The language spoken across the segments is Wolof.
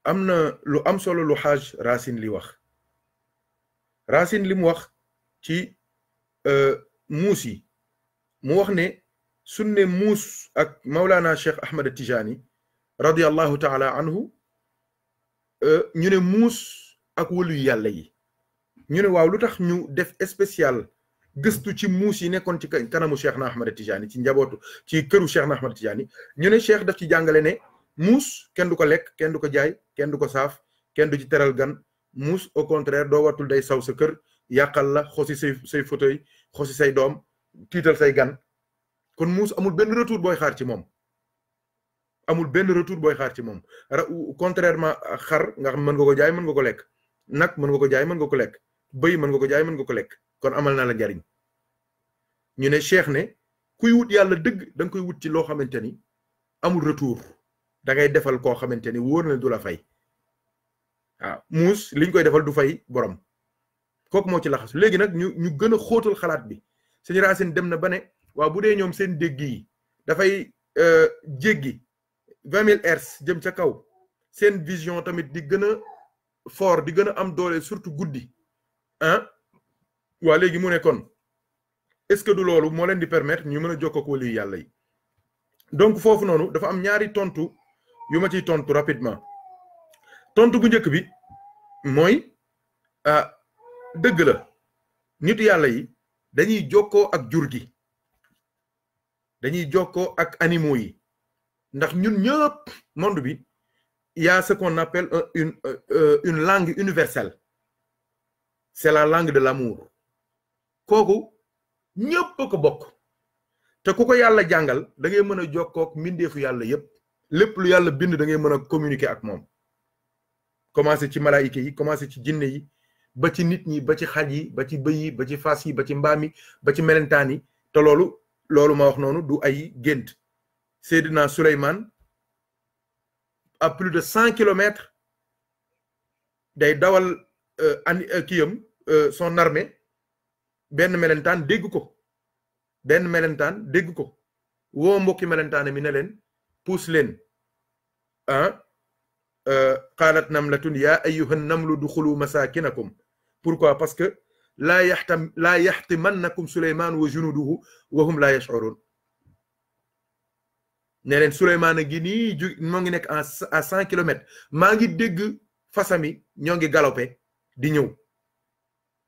am na lu am solo lu Haj Racine li wax Racine li mu wax ci muus yi mu wax ne sunne muus ak Maulana Cheikh Ahmad Tijani radiyallahu taala anhu ñu ne muus ak wëlu yàlla yi ñu ne waaw lu tax ñu def spécial gëstu ci muus yi nekkoon ci kanamu Cheikh na Ahmad Tijani ci njabootu ci këru Cheikh na Ahmad Tijani ñu ne Cheikh daf ci jàngale ne muus kenn du ko lekk kenn du ko jaay kenn du ko saaf kenn du ci teral gan muus au contraire doo watul day saw sa kër yàqal la xosi say fauteuil xosi say doom tiital say gan kon muus amul benn retour booy xaar ci moom amul benn retour booy xaar ci moom contrairement xar nga xam mën nga ko jaay mën nga ko lekk nag mën nga ko jaay mën nga ko lekk bëy mën nga ko jaay mën nga ko lekk kon amal na la njariñ ñu ne Cheikh ne kuy wut yàlla dëgg da nga koy wut ci loo xamante ni amul retour da ngay defal koo xamante ni wóor na du la fay waaw muus liñ koy defal du fay borom kooku moo ci laxas léegi nag ñu gën a xóotal xalaat bi sëñ Racine dem na ba ne waaw bu dee ñoom seen dégg yi dafay jéggi 20 000 hertz jëm ca kaw seen vision tamit di gën a fort di gën a am doole surtout guddi ah waa léegi mu ne kon est-ce que du loolu moo leen di permettre ñu mën a jokkoo ak waliyu yàlla yi donc foofu noonu dafa am ñaari tontu yu ma ciy tontu rapidement tontu bu njëkk bi mooy dëgg la nitu yàlla yi dañuy jokkoo ak jur gi dañuy jokkoo ak animaux yi ndax ñun ñëpp monde bi y a ce qu'on appelle une langue universelle c'est la langue de l'amour kooku ñëpp ko bokk te ku ko yàlla jàngal da ngay mën a jokkoo ak mbindeefu yàlla yépp lépp lu yàlla bind da ngay mën a communiquer ak moom commencé ci malaayika yi commencé ci jinne yi ba ci nit ñi ba ci xaj yi ba ci bëy yi ba ci fas yi ba ci mbaam yi ba ci melentaan yi te loolu ma wax noonu du ay gént Seydina Souleymane à plus de 100 kilomètres day dawal kiyam son armée benn melentaan dégg ko woo mbokki melentaan mi ne leen puus leen qaalat namlatun ya ayyuhan namlu duxulu masakinakum pourquoi parce que laa yaxtimannakum Souleymane wa junuduhu wa hum la yash'urun ne leen Souleymane gi nii moo ngi nekk à 100 kilomètres maa ngi dégg fasami ñoo ngi galopé di ñëw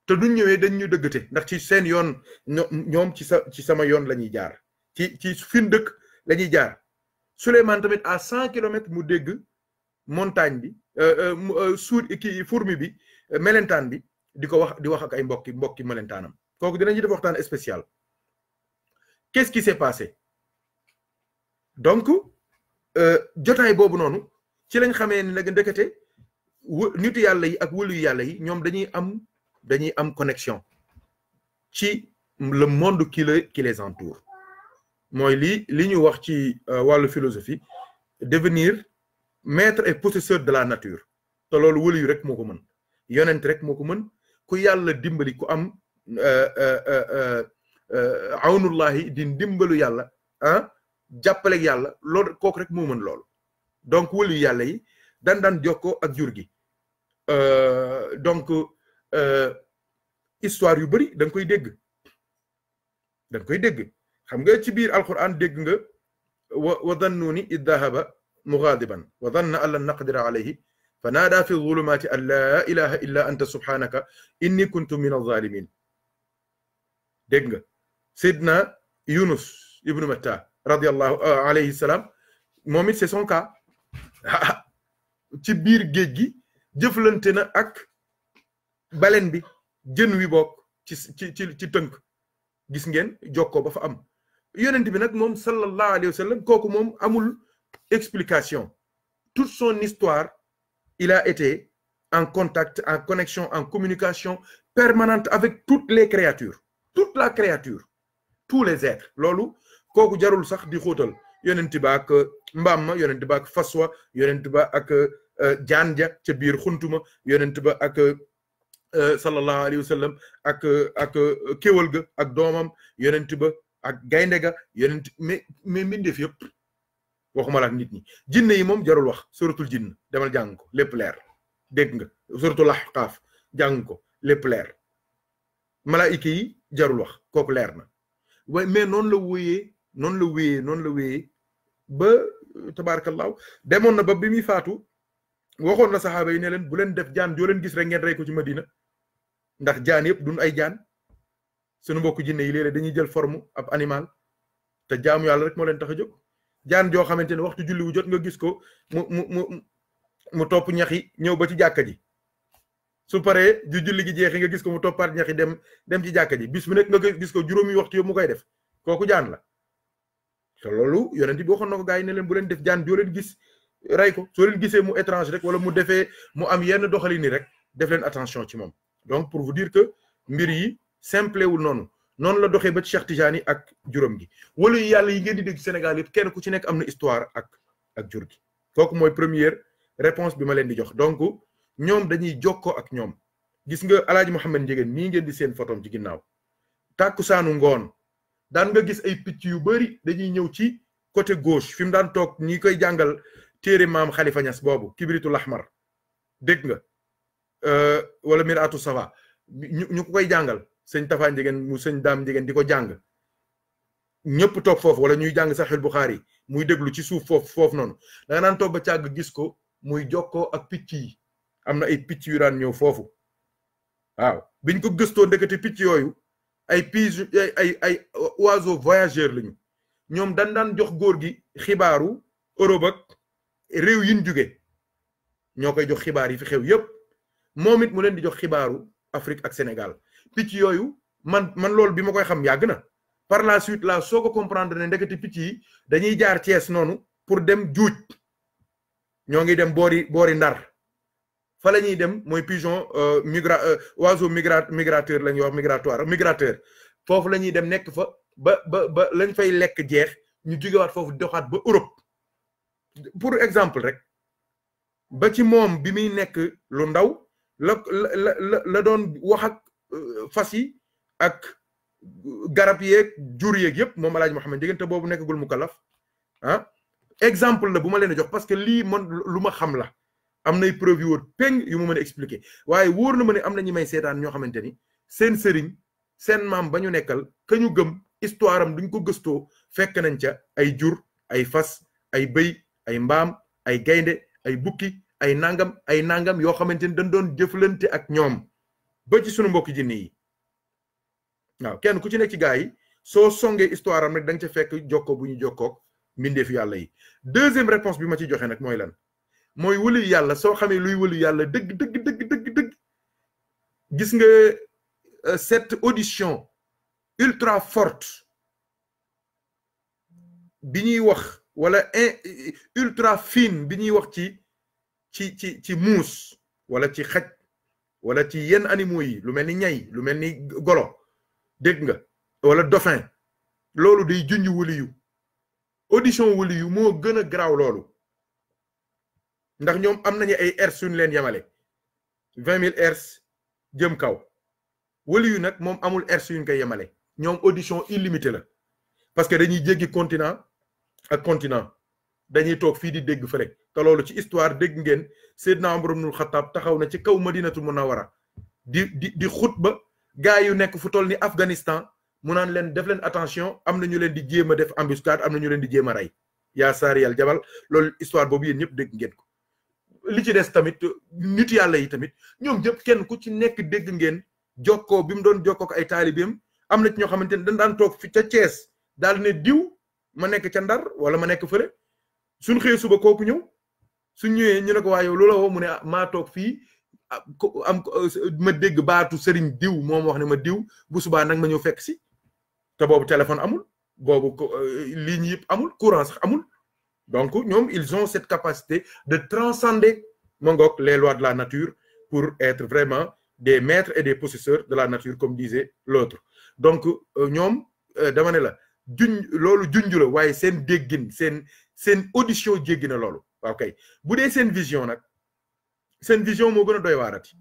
te duñ ñëwee dañ ñu dëggate ndax ci seen yoon ñoom ci sama yoon la ñuy jaar ci fin dëkk la ñuy jaar Souleymane tamit à 100 kilomètres mu dégg montagne bi fourmi bi melentaan bi di wax ak ay mbokki melentaanam kooku dinañu def waxtaan spécial qu'est-ce qui s'est passé donc jotaay boobu noonu ci lañ xamee ni nag ndekete nitu yàlla yi ak wëlu yàlla yi ñoom dañuy am connexion ci le monde qui les entoure mooy li ñu wax ci wàllu philosophie devenir maître et possesseur de la nature te loolu wëlu yu rek moo ko mën yonent rek moo ko mën ku yàlla dimbali ku am awnullahi di dimbalu yàlla jàppaleeg yàlla loolu kooku rek moo mën loolu donc wëlu yàlla yi daan jokkoo ak jur gi donc histoire yu bari da nga koy dégg xam nga ci biir alquran dégg nga wa dhannuuni id dhahaba mughadiban wa dhanna an lan naqdira alayhi fa naada fi dhulumati an la ilaha illa anta subhanaka inni kuntu min adh-dhalimin dégg nga Seydina Yunus ibnu Matta radiyallahu alayhi salam moom it c'est son cas ci biir géej gi jëflante na ak baleine bi jën wi bokk ci tënk gis ngeen jokkoo ba fa am yonent bi nag moom sallallahu alayhi wa sallam kooku moom amul explication toute son histoire il a été en contact en connexion en communication permanente avec toutes les créatures toute la créature tous les êtres loolu kooku jarul sax di xóotal yonent ba ak mbaam ma yonent ba ak faswa yonent ba ak jaan ja ca biir xuntuma yonent ba ak sallallahu alayhi wa sallam ak kéwal ga ak doomam yonent ba ak gaynde ga yonent mais mbindeef yëpp waxuma la ak nit ñi jinne yi moom jarul wax suratul jinn demal jàng ko lépp leer dégg nga suratul ahqaaf jàng ko lépp leer malaayika yi jarul wax kooku leer na waaye mais noonu la wéyee ba tabarakallahu demoon na ba bi muy faatu waxoon na saxaaba yi ne leen bu leen def jaan joo leen gis rek ngeen rey ko ci Madina ndax jaan yëpp duñ ay jaan sunu mbokk jinne yi léeg-léeg dañuy jël forme ab animal te jaamu yàlla rek moo leen tax a jóg jaan joo xamante ne waxtu julli wu jot nga gis ko mu topp ñax yi ñëw ba ci jàkka ji su paree ju julli gi jeexee nga gis ko mu toppaat ñax yi dem ci jàkka ji bis bu nekk nga gis ko juróomi waxtu yëpp mu koy def kooku jaan la te loolu yonent bi waxoon na ko gaa yi ne leen bu leen def jaan joo leen gis rey ko soo leen gisee mu étrange rek wala mu defee mu am yenn doxalin ni rek def leen attention ci moom donc pour vous dire que mbir yi simple wul noonu la doxee ba ci Cheikh Tidiane ak juróom gi wala yàlla yi ngeen di dégg Sénégal yëpp kenn ku ci nekk am na histoire ak jur gi kooku mooy première réponse bi ma leen di jox donc ñoom dañuy jokkoo ak ñoom gis nga Alaaji Mouhamed Ndiéguène mii ngeen di seen photom ci ginnaaw tàkkusaanu ngoon daan nga gis ay picc yu bari dañuy ñëw ci côté gauche fi mu daan toog ñi koy jàngal téere maam Khalifa Niass boobu kibritul ahmar dégg nga wala miratu safa ñu ko koy jàngal sëñ Tafa Ndiéguène mu sëñ Daam Ndiéguène di ko jàng ñëpp toog foofu wala ñuy jàng Sahih Bukhari muy déglu ci suuf foofu noonu da nga naan toog ba càgg gis ko muy jokkoo ak picc yi am na ay picc yu daan ñëw foofu waaw biñ ko gëstoo ndekete picc yooyu ay pigeon ay oiseaux voyageurs lañu ñoom daan jox góor gi xibaaru Europe ak réew yi ñu jóge ñoo koy jox xibaar yi fi xew yépp moom it mu leen di jox xibaaru Afrique ak Sénégal picc yooyu man loolu bi ma koy xam yàgg na par la suite la soo ko comprendre ne ndekete picc yi dañuy jaar Thiès noonu pour dem juuj ñoo ngi dem boori Ndar fa la ñuy dem mooy pigeon oiseau migrateur la ñuy wax migrateur foofu la ñuy dem nekk fa ba lañ fay lekk jeex ñu jógewaat foofu doxaat ba Europe pour exemple rek ba ci moom bi muy nekk lu ndaw la doon wax ak fas yi ak garab yeeg jur yeeg yëpp moom Alaaji Mouhamed Ndiéguène te boobu nekkagul mu kalaf exemple la bu ma leen a jox parce que lii man lu ma xam la am nay preuve yu wóor peng yu ma mën a expliquer waaye wóor na ma ne am na ñi may seetaan ñoo xamante ni seen sëriñ seen maam ba ñu nekkal ka ñu gëm histoire am duñ ko gëstoo fekk nañ ca ay jur ay fas ay bëy ay mbaam ay gaynde ay bukki ay nangam yoo xamante ni dañ doon jëflante ak ñoom ba ci sunu mbokki jinne yi waaw kenn ku ci nekk ci gaa yi soo songee histoire am rek da nga ca fekk jokkoo bu ñu jokkook mbindeefu yàlla yi deuxième réponse bi ma ci joxe nag mooy lan mooy wëlu yàlla soo xamee luy wëlu yàlla dëgg gis nga cette audition ultra forte bi ñuy wax wala ultra fine bi ñuy wax ci muus wala ci xaj wala ci yenn animaux yi lu mel ni ñay lu mel ni golo dégg nga wala dauphin loolu day junj wëliyu audition wëliyu moo gën a garaaw loolu ndax ñoom am nañu ay hertz suñu leen yemale 20 000 hertz jëm kaw wëliyu nag moom amul hertz yuñ koy yemale ñoom audition illimité la parce que dañuy jéggi continent ak continent dañuy toog fii di dégg fële te loolu ci histoire dégg ngeen Seydina Umar ibnul Xattaab taxaw na ci kaw Madinatul Munawwara di xutba gaa yu nekk fu toll ni Afghanistan mu naan leen def leen attention am na ñu leen di jéem a def embuscade am na ñu leen di jéem a rey yaa saariyal jabal loolu histoire boobu yéen ñëpp dégg ngeen ko li ci des tamit nit yàlla yi tamit ñoom ñëpp kenn ku ci nekk dégg ngeen jokkoo bi mu doon jokkoo ko ay taalibeem am na ci ñoo xamante ne dañ daan toog fi ca Thiès daal ne diw ma nekk ca Ndar wala ma nekk fële suñ xëyee suba kooku ñëw suñ ñëwee ñu ne ko waa yow loola woo mu ne maa toog fii ma dégg baatu sëriñ diw moom wax ne ma diw bu subaa nag ma ñëw fekk si te boobu téléphone amul boobu ligne yëpp amul courant sax amul donc ñoom ils ont cette capacité de transcender ma ngoog les lois de la nature pour être vraiment des maîtres et des possesseurs de la nature comme disait l'autre donc ñoom dama ne la loolu junj la waaye seen déggin seen audition jéggi na loolu waaw kay bu dee seen vision nag seen vision moo gën a doy waarati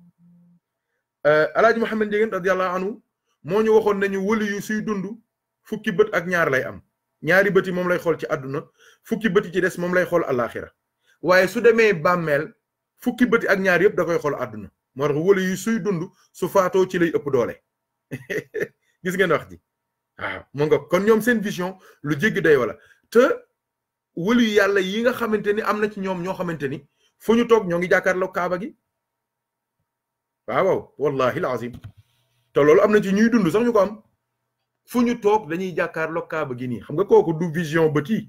Alaaji Mouhamed Ndiéguène radiyallahu anhu moo ñu waxoon nañu wëli yu suy dund fukki bët ak ñaar lay am ñaari bëti moom lay xool ci àdduna fukki bëti ci des moom lay xool àllaaxira waaye su demee bàmmeel fukki bëti ak ñaar yëpp da koy xool àdduna moo tax wala yu suy dund su faatoo ci lay ëpp doole gis ngeen wax ji waaw mu nga kon ñoom seen vision lu jéggi day wala te wëlu yàlla yi nga xamante ni am na ci ñoom ñoo xamante ni fu ñu toog ñoo ngi jàkkaarloo kaaba gi waaw wallahi alazim te loolu am na ci ñuy dund sax ñu ko am fu ñu toog dañuy jàkkaarloo kaaba gi nii xam nga kooku du vision bëti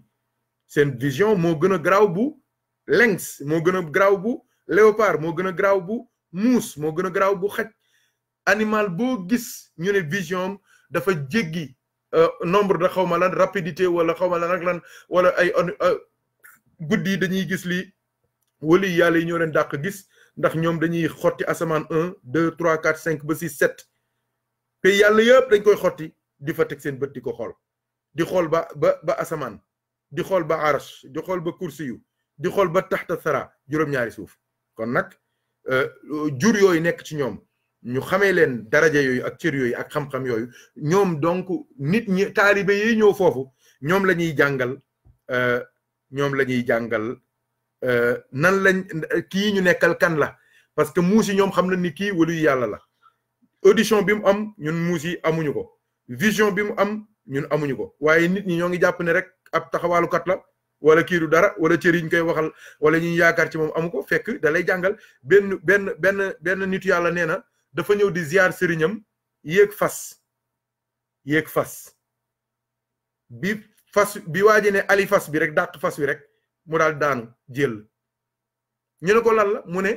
seen vision moo gën a garaaw bu lynx moo gën a garaaw bu léopard moo gën a garaaw bu muus moo gën a garaaw bu xaj animal boo gis ñu ne vision dafa jéggi nombre de xawma lan rapidité wala xawma lan ak lan wala ay guddi dañuy gis lii wali yàlla yi ñoo leen dàq gis ndax ñoom dañuy xotti asamaan 1 2 3 4 5 ba 6 7 te yàlla yëpp dañ koy xotti di fa teg seen bët di ko xool di xool ba asamaan di xool ba arash di xool ba kursi yu di xool ba taxta sara juróom-ñaari suuf kon nag jur yooyu nekk ci ñoom ñu xamee leen daraja yooyu ak cër yooyu ak xam-xam yooyu ñoom donc nit ñi taalibe yi ñëw foofu ñoom la ñuy jàngal nan lañ kii ñu nekkal kan la parce que muus yi ñoom xam na ni kii walu yàlla la audition bi mu am ñun muus yi amuñu ko vision bi mu am ñun amuñu ko waaye nit ñi ñoo ngi jàpp ne rek ab taxawaalukat la wala kii du dara wala cër yi ñu koy waxal wala ñu yaakaar ci moom amu ko fekk da lay jàngal benn nitu yàlla nee na dafa ñëw di ziar sëriñam yéeg fas bi waaji ne ali fas bi rek dàq fas wi rek mu daal daanu jël ñu ne ko lan la mu ne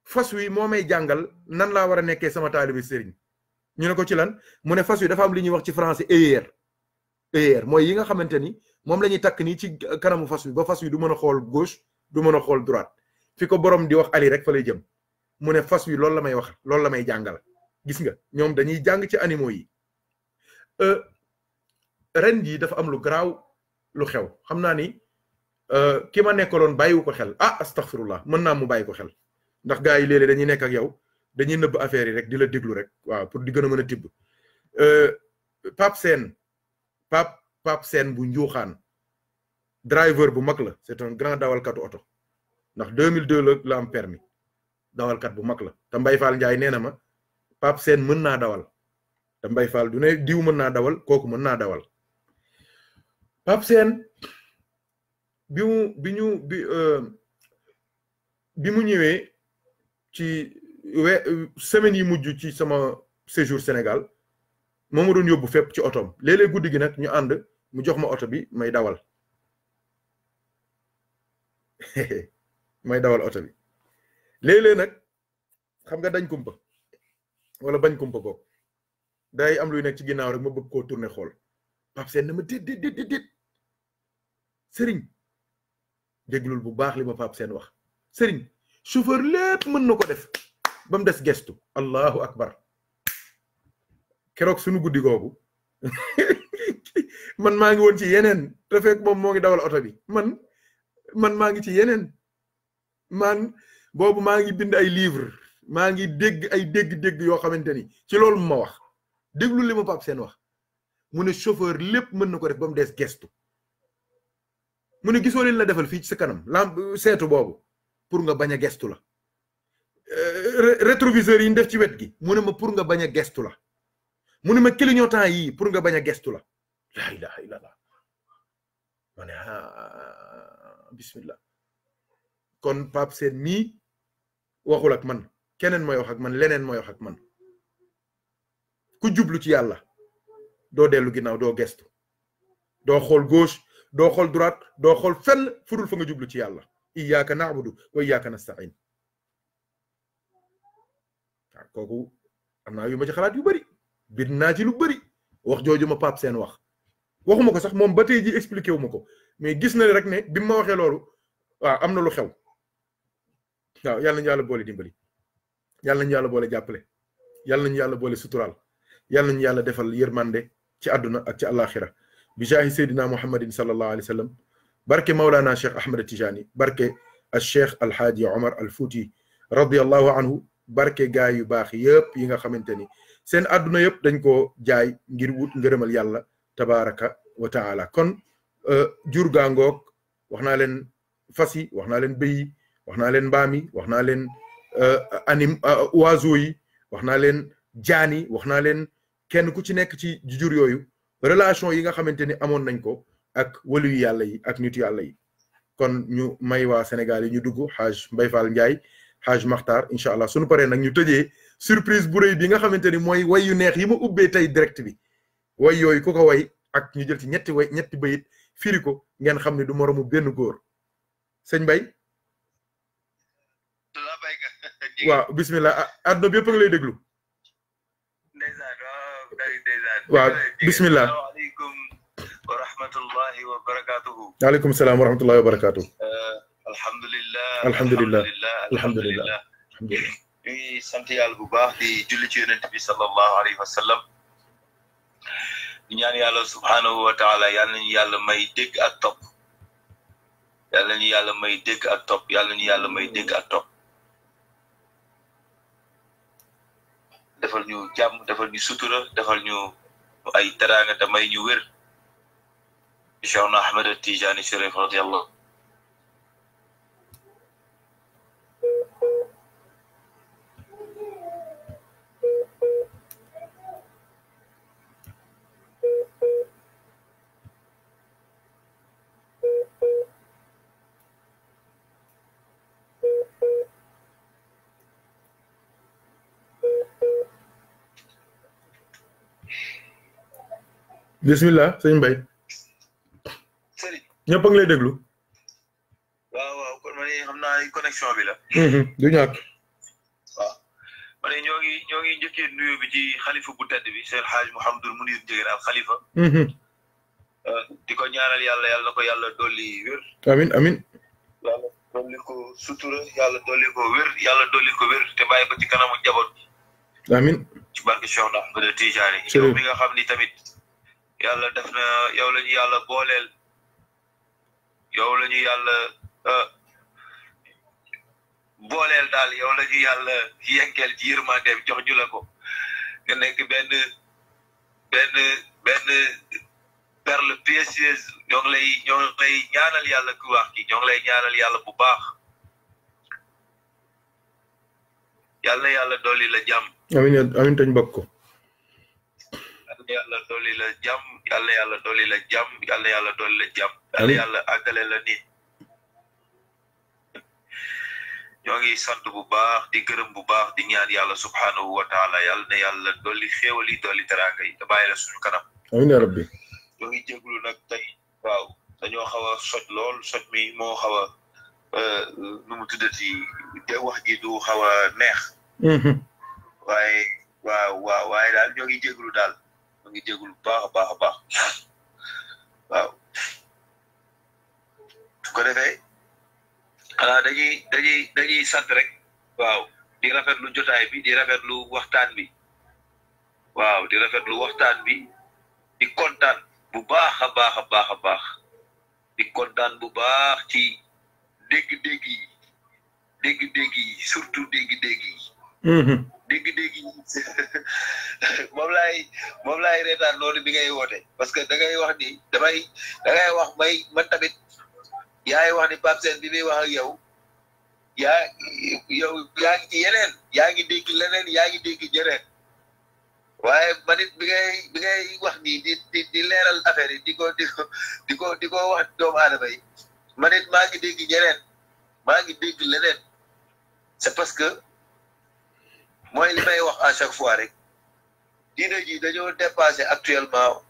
fas wi moo may jàngal nan laa war a nekkee sama taalibe sëriñ ñu ne ko ci lan mu ne fas wi dafa am li ñuy wax ci français œillère mooy yi nga xamante ni moom la ñuy takk nii ci kanamu fas wi ba fas wi du mën a xool gauche du mën a xool droite fi ko borom di wax ali rek fa lay jëm mu ne fas wi loolu la may wax loolu la may jàngal gis nga ñoom dañuy jàng ci animaux yi ren jii dafa am lu garaaw lu xew xam naa ni ki ma nekkaloon bàyyiwu ko xel astaghfirullah mën naa mu bàyyi ko xel ndax gars yi léeg-léeg dañuy nekk ak yow dañuy nëbb affaire yi rek di la déglu rek waaw pour di gën a mën a tibb Pape Sène bu Njuuxaan driver bu mag la c'est un grand dawalkatu oto ndax 2002 la am permis dawalkat bu mag la te Mbaye Fall Ndiaye nee na ma Pape Sène mën naa dawal te Mbaye Fall du ne diw mën naa dawal kooku mën naa dawal Pape Sène bi mu ñëwee ci semaine yi mujj ci sama séjour Sénégal moo ma doon yóbbu fépp ci otoom léeg-léeg guddi gi nag ñu ànd mu jox ma oto bi may dawal oto bi léeg-léeg nag xam nga dañ kumpa wala bañ kumpa ko day am luy nekk ci ginnaaw rek ma bëgg koo tourner xool Pape Sène na ma déet sëriñ déglul bu baax li ma Pape Sène wax sëriñ chauffeur lépp mën na ko def ba mu des gestu allahu akbar keroog suñu guddi googu man maa ngi woon ci yeneen te fekk moom moo ngi dawal oto bi man maa ngi ci yeneen man boobu maa ngi bind ay livre maa ngi dégg ay dégg-dégg yoo xamante ni ci loolu mu ma wax déglu li ma Pape Sène wax mu ne chauffeur lépp mën na ko def ba mu des gestu mu ne gisoo leen la defal fii ci sa kanam lampe seetu boobu pour nga bañ a gestu la rétroviseur yi ñu def ci wet gi mu ne ma pour nga bañ a gestu la mu ne ma clignotant yi pour nga bañ a gestu la la ilaha illallah ma ne bismillah kon Pape Sène mii waxul ak man keneen mooy wax ak man leneen mooy wax ak man ku jublu ci yàlla doo dellu ginnaaw doo gestu doo xool gauche doo xool droite doo xool fenn fudul fa nga jublu ci yàlla iyyaka na'budu wa iyyaka nasta'in waaw kooku am naa yu ma ci xalaat yu bari bind naa ci lu bari wax jooju ma Pape Sène wax waxuma ko sax moom ba tey ji expliqué wu ma ko mais gis na rek ne bi ma waxee loolu waaw am na lu xew waaw yàlla nañu yàlla boole dimbali yàlla nañu yàlla boole jàppale yàlla nañu yàlla boole sutural yàlla nañu yàlla defal yërmande ci àdduna ak ci àllaaxira bi jaahi seydina muhammadin sallallahu alayhi wa sallam barke Maulana Cheikh Ahmed Tijani barke al Cheikh Alhaaji Omar al Fouti radiyallahu anhu barke gaay yu baax yëpp yi nga xamante ni seen àdduna yëpp dañ ko jaay ngir wut ngërëmal yàlla tabaraka wa taala kon jur gaa ngoog wax naa leen fas yi wax naa leen bëy yi wax naa leen mbaam yi wax naa leen oiseaux yi wax naa leen jaan yi wax naa leen kenn ku ci nekk ci jur yooyu relation yi nga xamante ni amoon nañ ko ak waliyu yàlla yi ak nitu yàlla yi kon ñu may waa Sénégal yi ñu dugg Haj Mbaye Fall Ndiaye Haj Makhtar incha allah suñu paree nag ñu tëjee surprise bu rëy bi nga xamante ni mooy way yu neex yi ma ubbee tey direct bi way yooyu ku ko way ak ñu jël ci ñetti bayit firi ko ngeen xam ne du moromu benn góor sëñ Mbaye waaw bismillah àdduna bi yëpp a ngi lay déglu waaw bismillah asalaamaaleykum wa rahmatullahi wa barakatuhu waaleykum salaam wa rahmatullahi wa barakatuhu alhamdulillah alhamdulillah alhamdulillah ñu ngi sant yàlla bu baax di julli ci yonent bi sallallahu alayhi wa sallam di ñaan yàlla subhanahu wa taala yàlla nañu yàlla may dégg ak topp yàlla nañu yàlla may dégg ak topp yàlla nañu yàlla may dégg ak topp defal ñu jàmm defal ñu sutura defal ñu ay teraanga te may ñu wér Cheikhna Ahmed Tijani Chérif radiyallahu bismillah sëñ Mbaye sëriñ ñëpp a ngi lay déglu waaw kon ma ne xam naa connexion bi la du ñàkk waaw ma ne ñoo ngi njëkkee nuyu bi ci xalifa bu tedd bi Seex Haaj Mouhamadul Munir Njegéen al xalifa di ko ñaanal yàlla na ko yàlla dolli wér amin amin yàlla dolli ko sutura yàlla dolli ko wér yàlla dolli ko wér te bàyyi ko ci kanamu njaboot amin ci barke Cheikhna Ahmed Tijani yow mi nga xam ni tamit yàlla def na yow la ñu yàlla booleel yow la ñu yàlla booleel daal yow la ñu yàlla yenkeel ci yërmandeem jox ñu la ko nga nekk benn perle précieuse ñoo ngi lay ñaanal yàlla ku wax ki ñoo ngi lay ñaanal yàlla bu baax yàlla na yàlla dolli la jàmm amin amin tañ bokk ko yàlla dolli la jàmm yàlla yàlla dolli la jàmm yàlla yàlla dolli la jàmm yàlla yàlla àggale la nii ñoo ngi sant bu baax di gërëm bu baax di ñaan yàlla subhanahu wa taala yàlla na yàlla dolli xéewal yi dolli teraanga yi te bàyyi la suñu kanam amiin ya rabbi ñoo ngi jéglu nag tey waaw dañoo xaw a soj lool soj mi moo xaw a nu mu tuddati te wax ji du xaw a neex waaye daal ñoo ngi jéglu daal ñoo ngi jéglu baax a baax a baax waaw su ko defee xanaa dañuy sant rek waaw di rafetlu jotaay bi di rafetlu waxtaan bi waaw di rafetlu waxtaan bi di kontaan bu baax a baax a baax a baax di kontaan bu baax ci dégg-dégg yi surtout dégg-dégg yi dégg-dégg yi moom laay reetaan noonu bi ngay woote parce que da ngay wax ni da ngay wax man tamit yaay wax ni Pape Sène bi muy wax ak yow yaa ngi ci yeneen yaa ngi dégg leneen yaa ngi dégg ñeneen waaye man it bi ngay wax nii di leeral affaire yi di ko wax doomu aadama yi man it maa ngi dégg ñeneen maa ngi dégg leneen c'est parce que mooy li may wax à chaque fois rek diine ji dañoo dépassé actuellement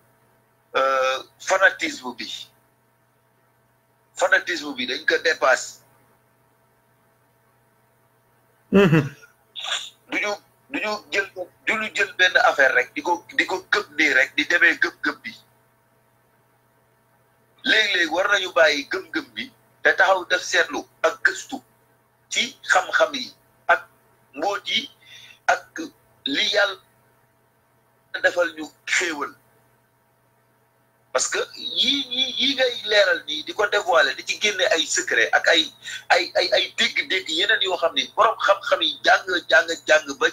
fanatisme bi dañ ko dépassé duñu jël benn affaire rek di ko gëb nii rek di demee gëb bi léegi-léegi war nañu bàyyi gëm-gëm bi te taxaw def seetlu ak gëstu ci xam-xam yi ak mbóot yi ak li yàlla defal ñu xéewal parce que yii ngay leeral nii di ko dévoiler di ci génne ay secret ak ay dégg-dégg yeneen yoo xam ni borom xam-xam yi jàng ba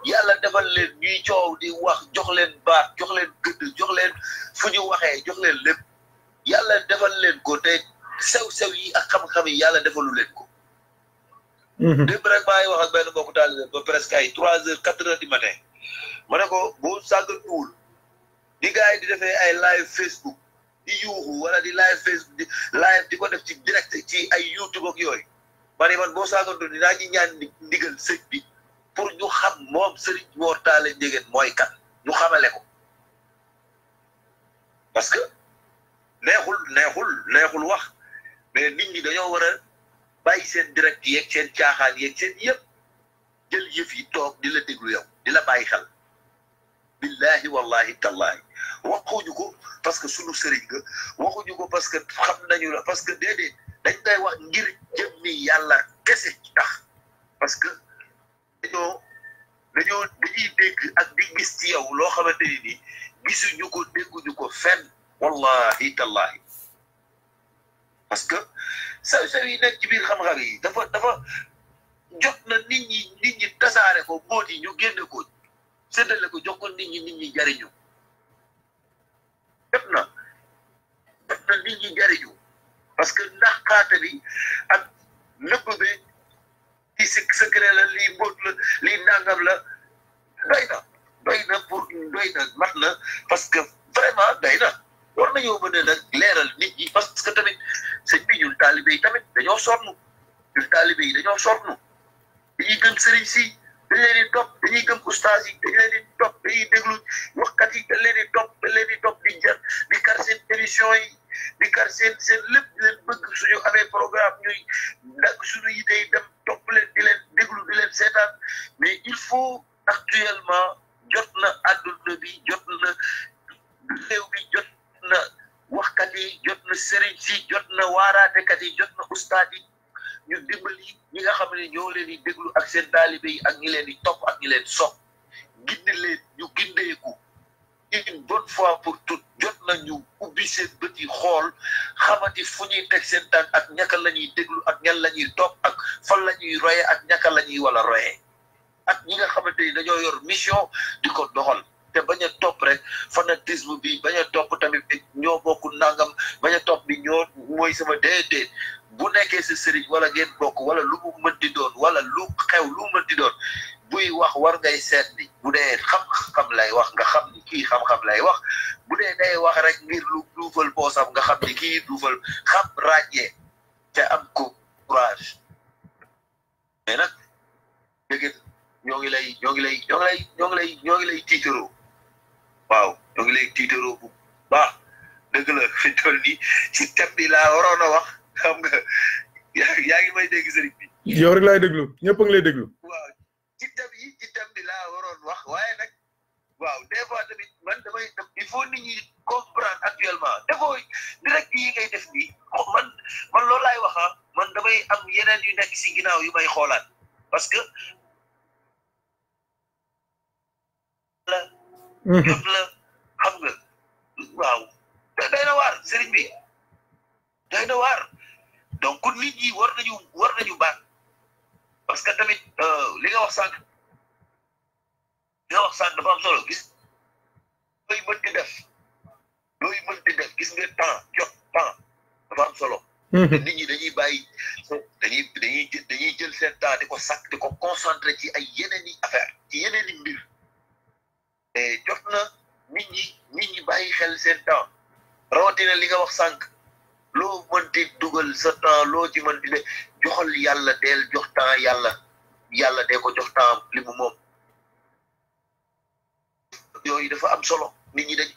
yàlla defal leen ñuy coow di wax jox leen baat jox leen gëdd jox leen fu ñu waxee jox leen lépp yàlla defal leen ko te sew-sew yi ak xam-xam yi yàlla defalu leen ko. démb rek maa ngi wax ak benn mbokku taalibe ba presque ay 3 heures 4 heures du matin ma ne ko boo sàggatuwul di gars yi di defee ay live Facebook di yuuxu wala di live Facebook di live di ko def ci direct ci ay YouTube ak yooyu ma ne man boo sàggatuwul dinaa ñu ñaan ndigal sëñ bi pour ñu xam moom Serigne Mor Talla Ndiéguène mooy kan ñu xamale ko parce que neexul wax mais nit ñi dañoo war a bàyyi seen direct yeeg seen caaxaan yeeg seen yëpp jël yëf yi toog di la déglu yow di la bàyyi xel billahi wallahi tallahi waxuñu ko parce que sunu sëriñ nga waxuñu ko parce que xam nañu la parce que déedéet dañ koy wax ngir jëmmi yàlla kese tax parce que dañuy dégg ak di gis ci yow loo xamante ni nii gisuñu ko dégguñu ko fenn wallahi tallahi parce que sa yi nekk ci biir xam-xam yi dafa jot na nit ñi tasaare ko mbóot yi ñu génne ko séddale ko jox ko nit ñi jariñu jot na nit ñi jariñu parce que ndax xaata bi ak nëbb bi ci secret la lii mbóot la lii nangam la doy na mat na parce que vraiment doy na war nañoo mën a nag leeral nit ñi parce que tamit sëñ bi ñun taalibe yi tamit dañoo sonn dañuy gëm sëriñ si dañ leen di topp dañuy gëm ustaas yi dañ leen di topp dañuy déglu waxkat yi dañ leen di topp di kar seen émission yi di kar seen lépp di leen bëgg suñu amee programme ñuy dagg suñu yite yi dem topp leen di leen déglu di leen seetaan mais il faut actuellement jot na adduna bi jot na réew bi jot na waxkat yi jot na sëriñ si jot na waaraatekat yi jot na ustaat yi ñu dimbali ñi nga xam ne ñoo leen di déglu ak seen taalibe yi ak ñi leen di topp ak ñi leen sopp gindi leen ñu gindeeku une bonne fois pour toutes jot na ñu ubbi seen bët yi xool xamati fu ñuy teg seen tànk ak ñaka la ñuy déglu ak ñan la ñuy topp ak fan la ñuy roye ak ñaka la ñuy wala roye ak ñi nga xamante ni dañoo yor mission di ko doxal te bañ a topp rek fanatisme bi bañ a topp tamit ñoo bokk nangam bañ a topp bi ñoo mooy sama déedéet bu nekkee sa sëriñ wala ngeen bokk wala lu mu mën di doon wala lu xew lu mën di doon buy wax war ngay seet ni bu dee xam-xam lay wax nga xam ni kii xam-xam lay wax bu dee day wax rek ngir lu duufal poosam nga xam ni kii duufal xam ràññee te am courage mais nag dégg ñoo ngi lay tiitaroo waaw ñoo ngi lay tiitaroo bu baax dëgg la fi toll nii ci thème bi laa waroon a wax xam nga yaa ngi may dégg sëriñ bi. yow rek laay déglu ñëpp a ngi lay déglu. waaw ci thème bi laa waroon wax waaye nag waaw des fois tamit man damay il faut nit ñi comprendre actuellement defoo direct yi ngay def nii man loolu laay wax man damay am yeneen yu nekk si ginnaaw yu may xoolaat parce que. jot la xam nga waaw day na waar sëriñ bi day na waar donc nit ñi war nañu baax parce que tamit li nga wax sànq dafa am solo gis looy mën di def gis nga temps dafa am solo te nit ñi dañuy bàyyi dañuy jël seen temps di ko sàkk di ko concentré ci ay yeneen i affaire ci yeneen i mbir jot na nit ñi bàyyi xel seen temps rawatina li nga wax sànq loo mënti dugal sa temps loo ci mënti de joxal yàlla deel jox temps yàlla dee ko jox temps li mu moom yooyu dafa am solo nit ñi dañ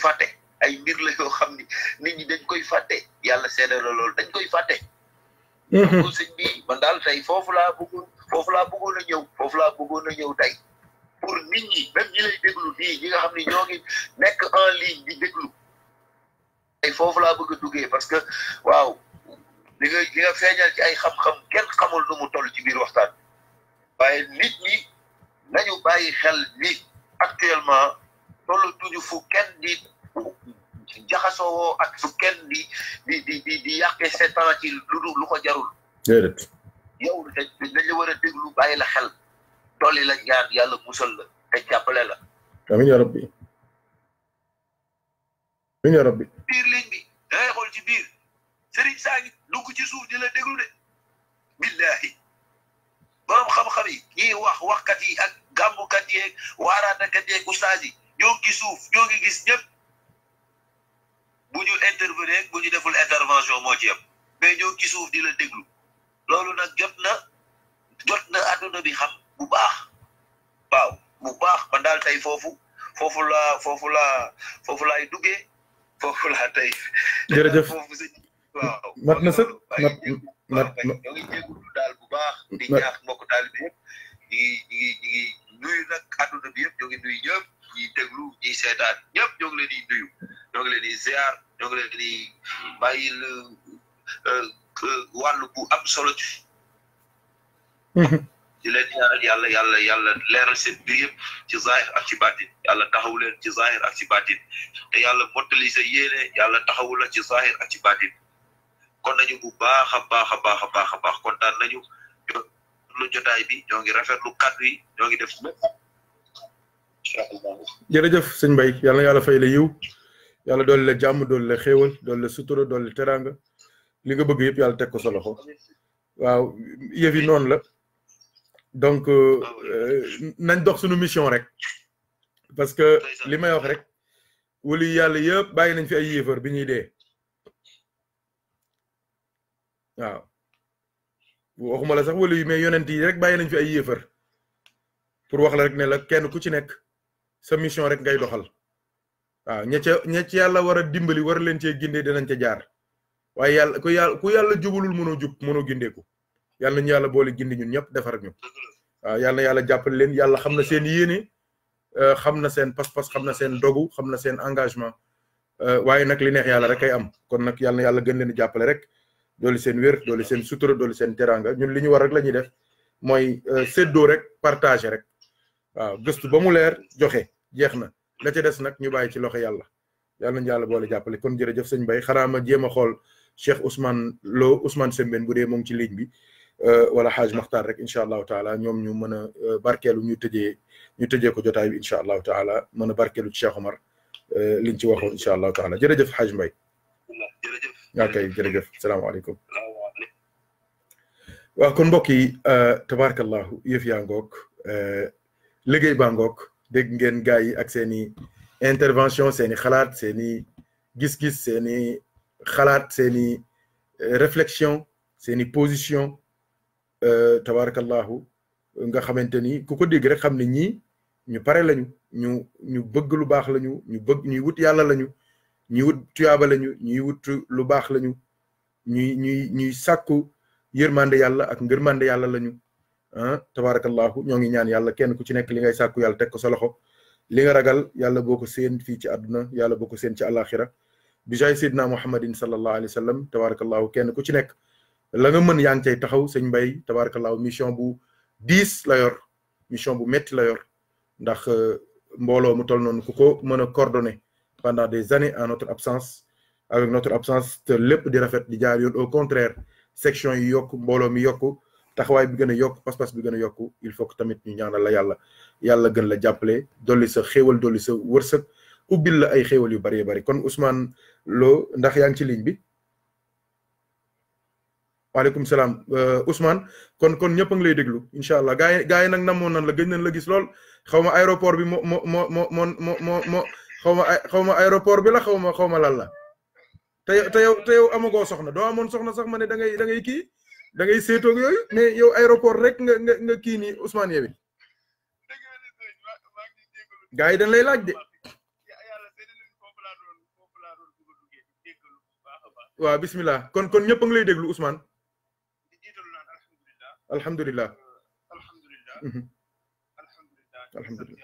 fàtte ay mbir la yoo xam ni nit ñi dañ koy fàtte yàlla seede la loolu dañ koy fàtte donc sëñ bi man daal tey foofu laa bëggoon a ñëw tey pour nit ñi même ñi lay déglu nii ñi nga xam ni ñoo ngi nekk en ligne di déglu tey foofu laa bëgg a duggee parce que waaw li nga feeñal ci ay xam-xam kenn xamul nu mu toll ci biir waxtaan waaye nit ñi nañu bàyyi xel ni actuellement tollu tuñu fu kenn di jaxasoo ak fu kenn di yàqee sept ans ci lu ko jarul déedéet yow dañ la war a déglu bàyyi la xel dolli la ñaan yàlla musal la te jàppale la amiin ya rabbi min ya rabbi biir ligne bi da ngay xool ci biir sëriñ saa ngi dugg ci suuf di la déglu de billahi borom xam-xam yi ñiy waxkat yi ak gàmmukat yeeg waaraatakat yeeg ustaas yi ñoo ngi suuf ñoo ngi gis ñëpp bu ñu intervenir bu ñu deful intervention moo ci yem mais ñoo ngi suuf di la déglu loolu nag jot na àdduna bi xam bu baax waaw bu baax man daal tey foofu laay duggee foofu laa tey. jërëjëf foofu si waaw. mat na sëkk mat ñoo ngi jégalu daal bu baax. di ñaax mbokk taalibe yëpp ñi ngi nuyu nag àdduna bi yëpp ñoo ngi nuyu ñëpp ñi déglu ñi seetaan ñëpp ñoo ngi leen di nuyu ñoo ngi leen di ziar ñoo ngi leen di bàyyil wàllu bu am solo ci. di leen ñaanal yàlla leeral seen mbir yëpp ci zahir ak ci baatin yàlla taxawu leen ci zahir ak ci baatin te yàlla mottali sa yéene yàlla taxawu la ci zahir ak ci baatin kon nañu bu baax a baax kontaan nañu lu jotaay bi ñoo ngi rafetlu kàddu yi ñoo ngi def lépp incha allah. jërëjëf sëñ Mbaye yàlla na yàlla fay la yiw yàlla doole la jàmm doole la xéewal doole la sutura doole la teraanga li nga bëgg yëpp yàlla teg ko sa loxo waaw yëf yi noonu la. donc nañ dox suñu mission rek parce que li may wax rek wali yàlla yëpp bàyyi nañ fi ay yéefar bi ñuy dee waaw waxuma la sax wali yi mais yonent yi rek bàyyi nañ fi ay yéefar pour wax la rek ne la kenn ku ci nekk sa mission rek ngay doxal waaw ña ca yàlla war a dimbali war leen cee gindee dinañ ca jaar waaye ku yàlla jubalul mënoo gindeeku yàlla nañu yàlla boole gindi ñun ñëpp defar ñu waaw yàlla na yàlla jàppale leen yàlla xam na seen yéene xam na seen pas-pas xam na seen dogu xam na seen engagement waaye nag li neex yàlla rek ay am kon nag yàlla na yàlla gën leen jàppale rek dooli seen wér dooli seen sutura dooli seen teranga ñun li ñu war rek la ñuy def mooy séddoo rek partager rek waaw gëstu ba mu leer joxe jeex na la ca des nag ñu bàyyi ci loxo yàlla nañu yàlla boole jàppale kon jërëjëf sëñ Mbaye xanaa ma jéem a xool Cheikh Ousmane Sembène bu dee moom ci ligne bi wala Haj Makhtar rek incha allahu taala ñoom ñu mën a barkeelu ñu tëjee ko jotaay bi incha allahu taala mën a barkeelu ci Cheikh Omar liñ ci waxoon incha allahu taala jërëjëf Haj Mbaye. ok jërëjëf salaamaaleykum. waaw kon mbokk yi tabarakallahu yëf yaa ngoog liggéey baa ngoog dégg ngeen gars yi ak seeni intervention seeni xalaat seeni gis-gis seeni xalaat seeni réflexion seeni position tabarakallahu nga xamante ni ku ko dégg rek xam ne ñii ñu pare lañu ñu bëgg lu baax lañu ñuy wut yàlla lañu ñuy wut tuyaaba lañu ñuy wut lu baax lañu ñuy sàkku yërmande yàlla ak ngërmande yàlla lañu tabarakallahu ñoo ngi ñaan yàlla kenn ku ci nekk li ngay sàkku yàlla teg ko sa loxo li nga ragal yàlla boo ko seen fii ci àdduna yàlla boo ko seen ci àlaxira bi jaay seydina muhammadin sallallahu alayhi wa sallam tabarakallahu kenn ku ci nekk la nga mën yaa ngi cay taxaw sëñ Mbaye tabarakallahu mission bu diis la yor mission bu metti la yor ndax mbooloo mu tol noonu ku ko mën a coordonner pendant des années en notre absence avec notre absence te lépp di rafet di jaar yoon au contraire section yi yokk mbooloo mi yokku taxawaay bi gën a yokk pas-pas bi gën a yokku il faut que tamit ñu ñaanal la yàlla gën la jàppale dolli sa xéewal dolli sa wërsëg ubbil la ay xéewal yu bari bari kon Ousmane Lo ndax yaa ngi ci ligne bi waaleykum salaam Ousmane kon ñëpp a ngi lay déglu incha allah gaa yi nag namoon nan la gëj nañ la gis lool xaw ma aéroport bi moo xaw ma aéroport bi la xaw ma lan la te yow amagoo soxna doo amoon soxna sax ma ne da ngay kii da ngay seetoog yooyu mais yow aéroport rek nga kii nii Ousmane yow it gaa yi dañ lay laaj de waaw bismillah kon ñëpp a ngi lay déglu Ousmane alhamdulilah alhamdulilah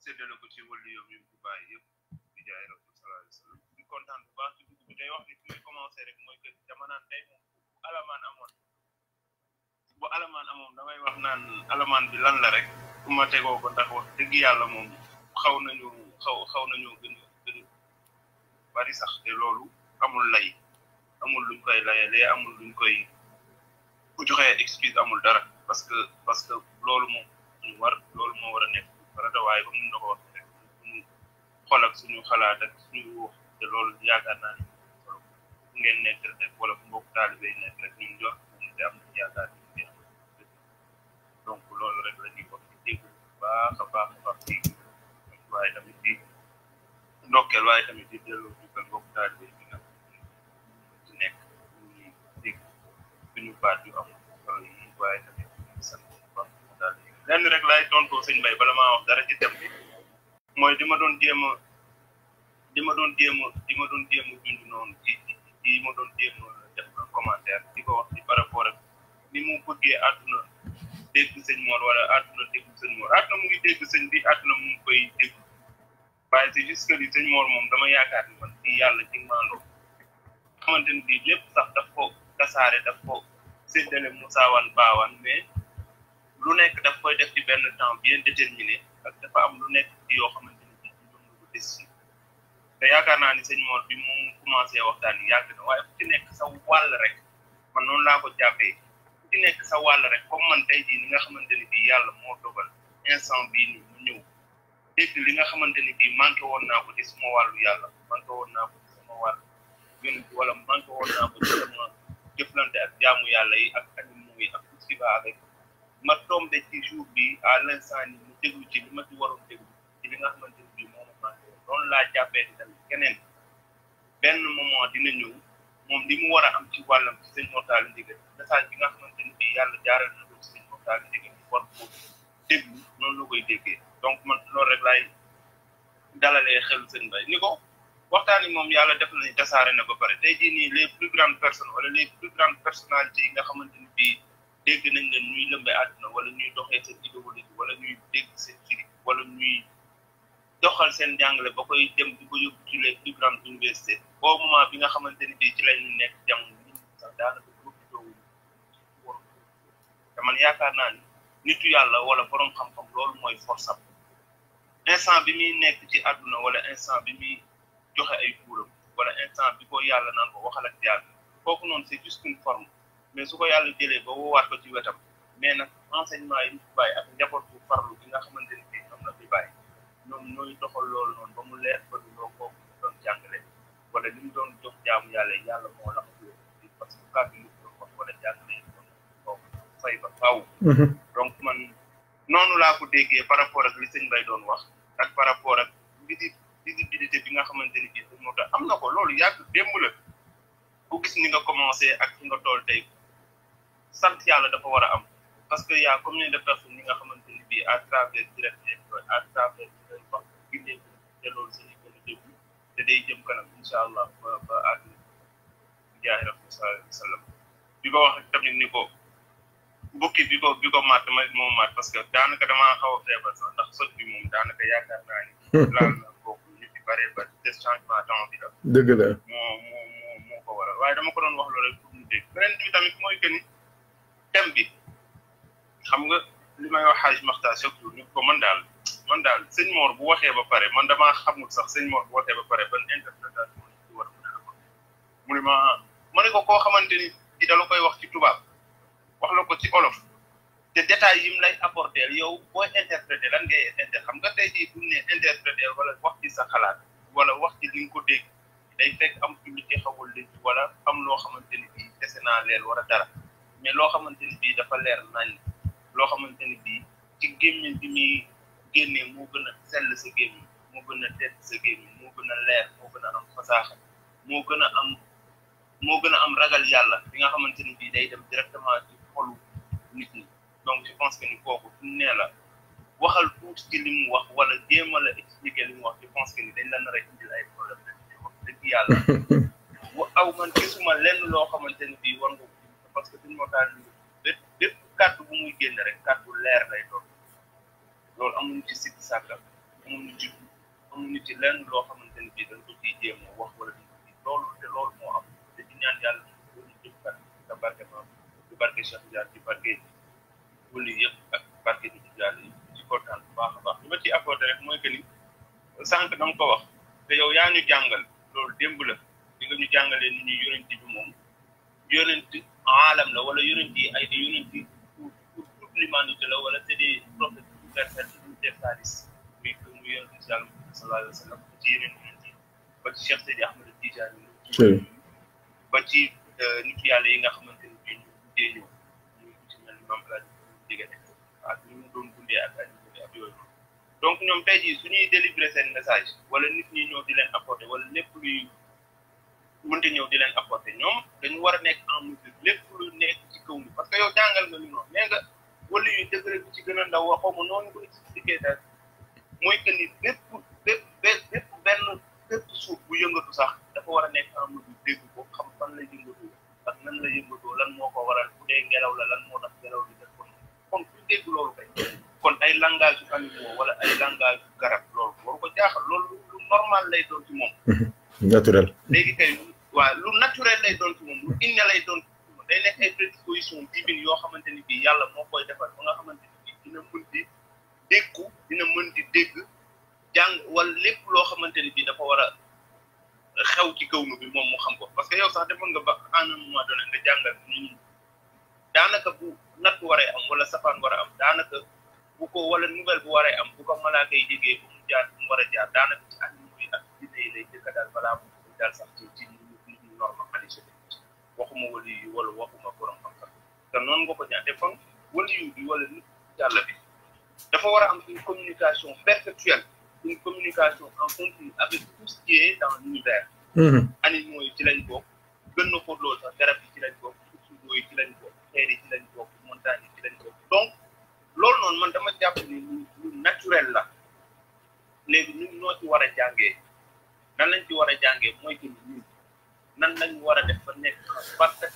séddale ko ci wàllu yoom yi bu bàyyi yëpp di jaay rasul sallallahu alayhi wa sallam di kontaan bu baax ci dugg bi tey wax ni fi muy commencé rek mooy que jamanaan tey moom bu alamaan amoon damay wax naan alamaan bi lan la rek ku ma tegoo ko ndax wax dëgg yàlla moom xaw nañoo gën a bari sax te loolu amul lay amul luñ koy layalee amul luñ koy bu joxee excuse amul dara parce que loolu moo war a nekk farata waaye comme ni nga ko waxee rek suñu xol ak suñu xalaat ak suñu wax te loolu yaakaar naa ne solo ngeen nekk rek wala mbokk taalibe yi nekk rek ñu jox te am na yaakaar ni donc loolu rek la ñuy wax ci dégg baax a baax ci waaye tamit di ndokkeel waaye tamit di delloo jukkal mbokk taalibe yi nga ci nekk ñuy dégg suñu baat yu am solo yi waaye tamit sant baax daal lenn rek laay tontoo sëñ Mbaye bala maa wax dara ci dem bi mooy di ma doon jéem a dund noonu ci ma doon jéem a def un commentaire di ko wax ci par rapport ak ni mu bëggee àdduna dégg sëñ Mor wala àdduna dégg sëñ Mor àdduna mu ngi dégg sëñ bi àdduna mu ngi koy dégg waaye c'est juste que li sëñ Mor moom dama yaakaar ni man ci yàlla ci maandoo xamante ni bii lépp sax daf ko tasaare daf ko séddale musaawan baawaan mais lu nekk daf koy def ci benn temps bien déterminé ak dafa am lu nekk ci yoo xamante ni bii ñoom la ko des te yaakaar naa ni sëñ Mor bi mu commencé waxtaan yi yàgg na waaye ku ci nekk sa wàll rek man noonu laa ko jàppee ku ci nekk sa wàll rek comme man tey jii ni nga xamante ni bii yàlla moo dogal instant bii nii mu ñëw dégg li nga xamante ni bii manqué woon naa ko ci sama wàllu yàlla manqué woon naa ko ci sama wàllu yonent wala manqué woon naa ko ci sama jëflante ak jaamu yàlla yi ak animaux yi ak tout ce qui va avec ma tombé ci jour bi à l'instant ni mu déglu ci li ma ci waroon déglu ci li nga xamante ni bii moom manqué woon loolu laa jàppee ni tamit keneen benn moment dina ñëw moom li mu war a am ci wàllam ci sëñ Mortalla Ndiéguène message bi nga xamante ni bii yàlla jaaral na ko ci sëñ Mortalla Ndiéguène war ko déglu noonu la koy déggee donc man loolu rek laay dalalee xel sëñ Mbaye ni ko waxtaan yi moom yàlla def nañu tasaare na ba pare tey jii nii les plus grandes personnes wala les plus grandes personnalités yi nga xamante ni bii dégg nañ leen ñuy lëmbe àdduna wala ñuy doxee seen idéologie wala ñuy dégg seen firi wala ñuy doxal seen jàngale ba koy dem di ko yóbbu ci les plus grandes universités boo moment bi nga xamante ni bii ci la ñu nekk jamono bi sax daanaka profité wu war te man yaakaar naa ni nitu yàlla wala borom xam-xam loolu mooy force am instant bi muy nekk ci àdduna wala instant bi muy joxe ay kuuram wala instant bi ko yàlla naan ko waxal ak yàlla kooku noonu c'est juste une forme mais su ko yàlla jëlee ba woowaat ko ci wetam mais nag enseignement yi ñu fi bàyyi ak njaboot bu farlu bi nga xamante ni bii ñoom la fi bàyyi ñoom ñooy doxal loolu noonu ba mu leer ba loo kooku doon jàngale wala li mu doon jox jaamu yàlla moo la ko parce que kàddu yi doon wax wala jàngale yi doon kooku fay ba faaw donc man noonu laa ko déggee par rapport ak li sëñ Mbaye doon wax ak par rapport ak visibilité bi nga xamante ni bii moo tax am na ko loolu yàgg démb la bu gis ni nga commencé ak fi nga toll tey sant yàlla dafa war a am parce que y a combien de personnes ñi nga xamante ni bii à travers direct à travers wax gindee te loolu seen i gën a déglu te day jëm kanam incha allah ba àdduna jaay rasul sallallahu alayhi wa sallam bi ko wax rek tamit ni ko bukki bi ko màtt ma moo màtt parce que daanaka damaa xaw a feebar sax ndax sot bi moom daanaka yaakaar naa ni laal na kooku ñu fi bare ba des changement temps bi la dëgg la moo ko waral waaye dama ko doon wax loolu rek pour ñu dégg beneen bi tamit mooy que ni thème bi xam nga li may wax xaaj maxta chaque jour ñu ko man daal sëñ Mor bu waxee ba pare man damaa xamul sax sëñ Mor bu waxee ba pare ban interprétation ci war a mën a am mu ne ma ne ko koo xamante ni ci dala koy wax ci tubaab wax la ko ci olof te détails yi mu lay apporter yow booy interpréter lan ngay xam nga tey jii bu ñu nee interpréter wala wax ci sa xalaat wala wax ci li nga ko dégg day fekk am ci lu ci xawul léegi wala am loo xamante ni bii dese naa leer wala dara mais loo xamante ni bii dafa leer nañ loo xamante ni bii ci gémmiñ bi muy génnee moo gën a sell sa gémmiñ moo gën a tedd sa gémmiñ moo gën a leer moo gën a am fasaaxa moo gën a am ragal yàlla bi nga xamante ni bii day dem directement ci xolu nit ñi donc je pense que ni kooku fu nee la waxal tuuti ci li mu wax wala jéem a la expliquer li mu wax je pense que ni dañ la nar a indil ay problème rek wax dëgg yàlla aw man gisuma lenn loo xamante ni bii war nga ko parce que duñ moo taal bépp kàddu bu muy génn rek kàddu leer lay doon loolu amuñu ci sikki sàkka amuñu ci lenn loo xamante ni bii dañ ko ciy jéem a wax wala dañ ko ciy loolu moo am te di ñaan yàlla loolu jëfkat sa barke ma ci barke Cheikh Ndiaye ci barke wuli yëpp ak barke di yàlla yi ci kontaan bu baax a baax li ma ciy apporté rek mooy que ni sànq dama ko wax te yow yaa ñu jàngal loolu démb la di nga ñu jàngalee nit ñi yonent bi moom yonent aalam la wala yonent yi ay yonent yi pour toute l'humanité la wala c'est des prophètes universels universalistes muy yonent bi sallallahu alayhi wa sallam ci yeneen yonent yi ba ci Cheikh Seydi Ahmed Tidiane ba ci nit yàlla yi nga xamante ni bii ñu dee ñëw ñu ci mel ni Mame El Hadji Diéguène ak ñu mu doon dundee ak yooyu donc ñoom tey jii su ñuy délivrer seen message wala nit ñi ñëw di leen apporter wala lépp luy mënti ñëw di leen apporter ñoom dañu war a nekk en mesure lépp lu nekk ci kaw mi parce que yow jàngal nga li noonu nee nga wala yu degré bi ci gën a ndaw waxoo ma noonu ko expliqué daal mooy que ni bépp suuf bu yëngatu sax dafa war a nekk en mesure dégg ko xam fan la yëngatoo ak nan la yëngatoo lan moo ko waral bu dee ngelaw la lan moo tax ngelaw li def ko kon ku dégg loolu kay kon ay langage yu animaux wala ay langage yu garab loolu waru ko jaaxal loolu lu normal lay doon ci moom. naturel. léegi kay waaw lu naturel lay doon ci moom lu inné lay doon ci moom day nekk ay prédisposition divine yoo xamante ni bii yàlla moo koy defar ba nga xamante ni bii dina mën di déggu dina mën di dégg jàng wala lépp loo xamante ni bii dafa war a xew ci kawnu bi moom mu xam ko parce que yow sax defoon nga ba à un moment donné nga jàngal ñun daanaka bu natt waree am wala safaan war a am daanaka bu ko wala nouvelle bu waree am bu ko malaaka yi jegee bu mu jaar bu mu war a jaar daanaka ci animaux yi ak jinne yi lay jëkka daal balaa mu daal sax ci nit ñu normalisé waxuma wali yi wala waxuma borom xam-xam te noonu nga ko ñaate fan wali yu bi wala nit yàlla bi dafa war a am une communication perpétuelle une communication en continu avec tout ce qui est dans l'univers animaux yi ci lañ bokk gën na ko loolu sax garab yi ci lañ bokk suufsudoo yi ci lañ bokk xeer yi ci lañ bokk montagne yi ci lañ bokk donc loolu noonu man dama jàpp ni lu naturel la léegi ñun ñoo ci war a jàngee nan lañ ci war a jàngee mooy que ñun nan lañ war a def ba nekk parfait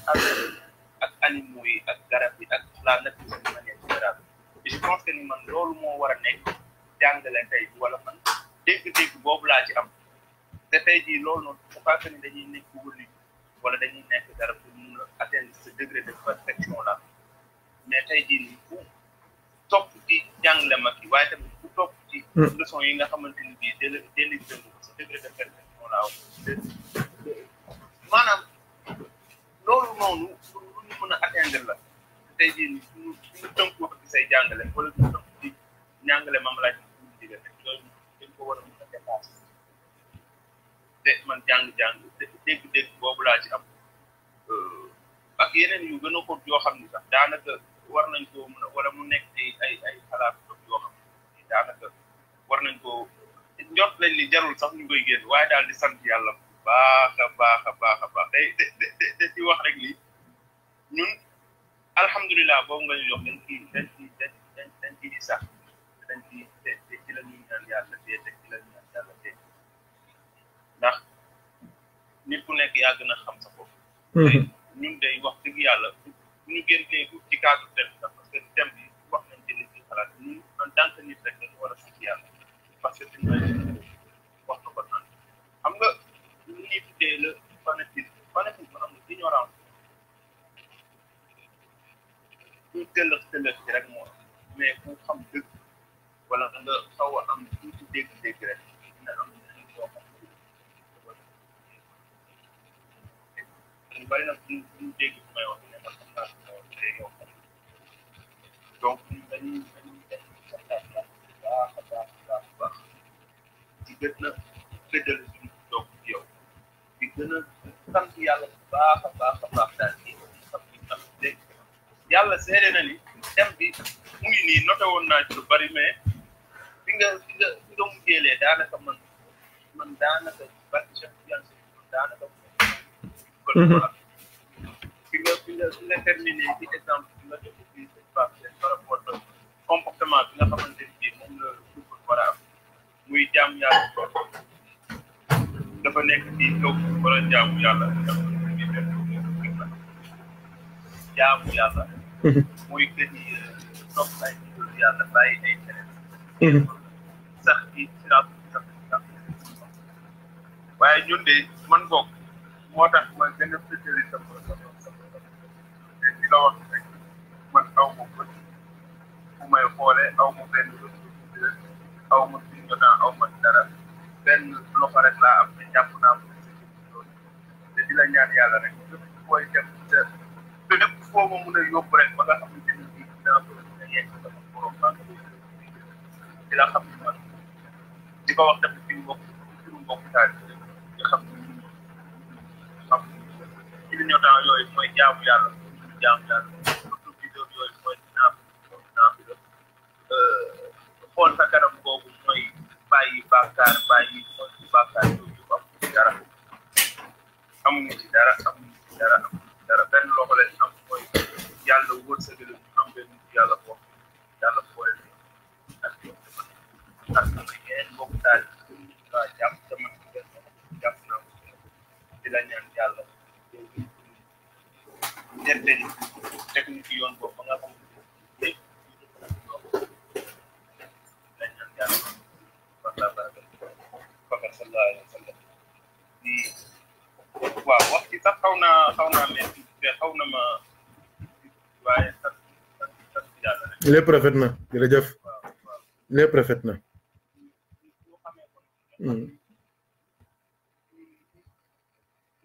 ak animaux yi ak garab yi ak la nature de manière générale je pense que ni man loolu moo war a nekk jàngale tey wala man dégg-dégg boobu laa ci am te tey jii loolu noonu c'est pas que ni dañuy nekk wëli wala dañuy nekk dara pour mun a atteindre ce degré de perfection là mais tey jii nii bu topp ci jàngale mag yi waaye tamit bu topp ci leçon yi nga xamante ni bii délivré nga ce degré de perfection là maanaam loolu noonu lu ñu mën a atteindre la tey jii nii suñu tënkoo ci say jàngale wala suñu tënk ci njàngale Mame El Hadji Diéguène rek loolu dañ ko war a mën a dépassé te man jàng-jàng dégg-dégg boobu laa ci am ak yeneen yu gën a xóot yoo xam ni sax daanaka war nañ koo mën a wala mu nekk ay xalaat yoo xam ni daanaka war nañ koo njort lañ ni jarul sax ñu koy génn waaye daal di sant yàlla bu baax a baax a baax a baax te di wax rek lii ñun alhamdulilah boobu nga ñu jox dañ ciy di sax dañ ci ci la ñuy ñaan yàlla te ci la ñuy ñaan yàlla te ndax nit ku nekk yaa gën a xam sa bopp ñun day wax dëgg yàlla bu ñu génnee ci cadre thème sax parce que thème bi wax nañ ci nit ñi xalaat ñun en tant que nit rek dañu war a sant yàlla parce que suñu wax na ko naan xam nga lu ñuy tuddee le fanatisme am na ignorance ñu tëllëx ci rek moo mais ku xam dëgg wala nga xaw a am tuuti dégg-dégg rek dina am loo xam ne bari na ñu dégg su may wax ne man xam naa yow donc dañuy santaat la baax di gën a fëddal suñu toog ci yow di gën a sant yàlla bu baax a baax daal ci xam ni ndax léegi yàlla seede na ni thème bi mu ngi nii noté woon naa ci lu bari mais fi nga mujjeelee daanaka man daanaka barki Cheikh Tidiane daanaka fi nga terminé ci exemple bi nga def ci par rapport ak comportement bi nga xamante ni moom la suuf war a am muy jaamu yàlla dafa nekk ci kaw wala jaamu yàlla mooy que ni topp ay yàlla bàyyi ay tere sax ci siraatu sax waaye ñun de man bokk moo tax ma gën a féetali sama ci la wax rek man aw ma bët fu may xoole aw ma benn aw ma clignotant aw ma dara benn loxo rek laa am te jàpp naa ko te ñaan yàlla rek lépp booy dem te lépp foo ma mun a yóbbu rek ba nga xamante ni bii dinaa ko mën a yegg sama borom baa nga di la xam ne man di ko wax tamit suñu mbokk taal nga xam ci li ñoo temps yooyu mooy jaamu yàlla surtout vidéo yooyu mooy naa fi la xool sa kanam boobu mooy bàyyi bàkkaar yooyu am dara amuñu ci dara benn loxo leen am mooy yàlla wërsëgal am benn yàlla boo yàlla boole ak yeneen mbokk taal waa jàpp sama jàpp naa di la ñaan yàlla ñette ni technique yoon boobu ba nga xam lépp la ñaan yàlla wala baraka fakar sallallahu alayhi wa sallam di waaw wax ci sax xaw naa metti te xaw na ma waaye sax yàlla rek lépp rafet na jërëjëf lépp rafet na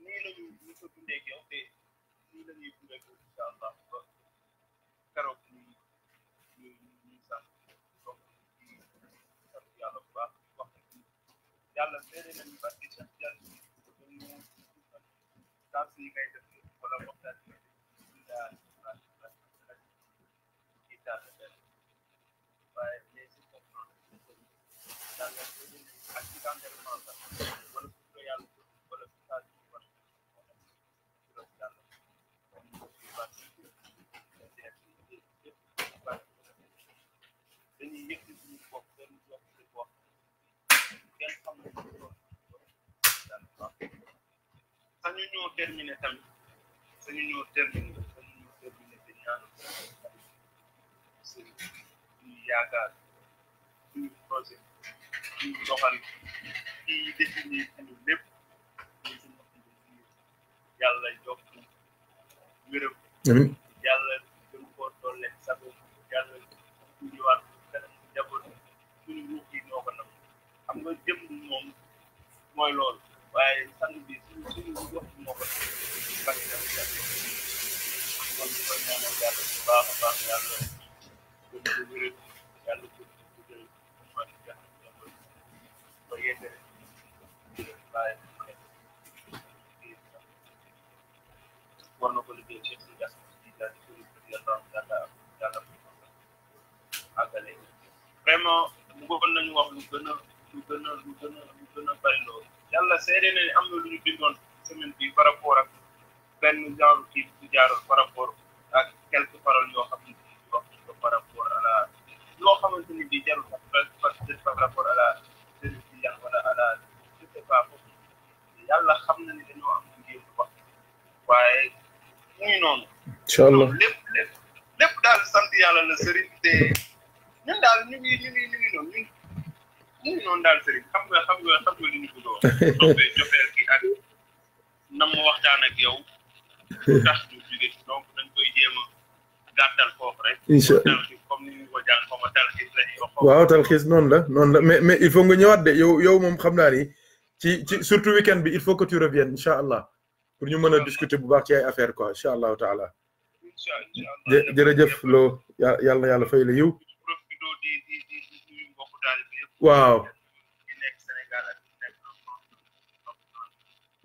nii lañu ñu ko dundee ak yow te nii la ñuy dundee ko incha allah ba keroog ñu sant donc di sant yàlla bu baax wax yàlla seede nañu barke Cheikh Diagne ñu dans yi ngay def wala waxtaan yi waaye les circonstances yàlla seede nañu accidentellement sax wala su ko yàlla wala dañuy yëg suñu bopp benn jox ci bopp kenn xam na sañu ñoo terminé tamit sañu ñoo terminé te ñaanu suñu yaakaar suñu projet suñu doxal kii définir suñu lépp yàlla yokk wéram yàlla gën koo doole sago yàlla ñëwaat kanam njaboot suñu ruux yi ñoo ko nam xam nga jëm moom mooy loolu waaye sang bi suñu wax moo ko bari na kon ñu koy ñaanal yàlla bu baax a baax yàlla gën ko wéram yàlla gën ko guddal man jax ba yeddere bàyyi war na ko liggéey Cheikh si gas di daal di sori yàlla àggale vraiment bëggoon nañu wax lu gën a bari loolu yàlla seede na ne am na lu ñu bindoon semaine bi par rapport ak benn genre kii bu jaaroon par rapport ak quelques paroles yoo xam ne wax ko par rapport à la loo xamante ni bi jarul par rapport à la religion wala à la je sais pas yàlla xam na ni dañoo am liggéey bu wax waaye mu ngi noonu incha allah lépp daal sant yàlla la sëriñ te ñun daal ñu ngi noonu ñu ngi noonu daal sëriñ xam nga li ñu bëgg a wax toppee jofeel ki ak nam ma waxtaan ak yow tax ñu jóge donc dañ koy jéem a gàttal foofu rek incha talxis comme ni ñu ko jàng xaw ma talxis la ñuy wax waaw talxis noonu la mais il faut nga ñëwaat de yow moom xam naa ni ci surtout week-end bi il faut que tu reviennes incha allah pour ñu mën a discuter bu baax ci ay affaire quoi incha allahu taala jërëjëf loo yàlla fay la yiw waaw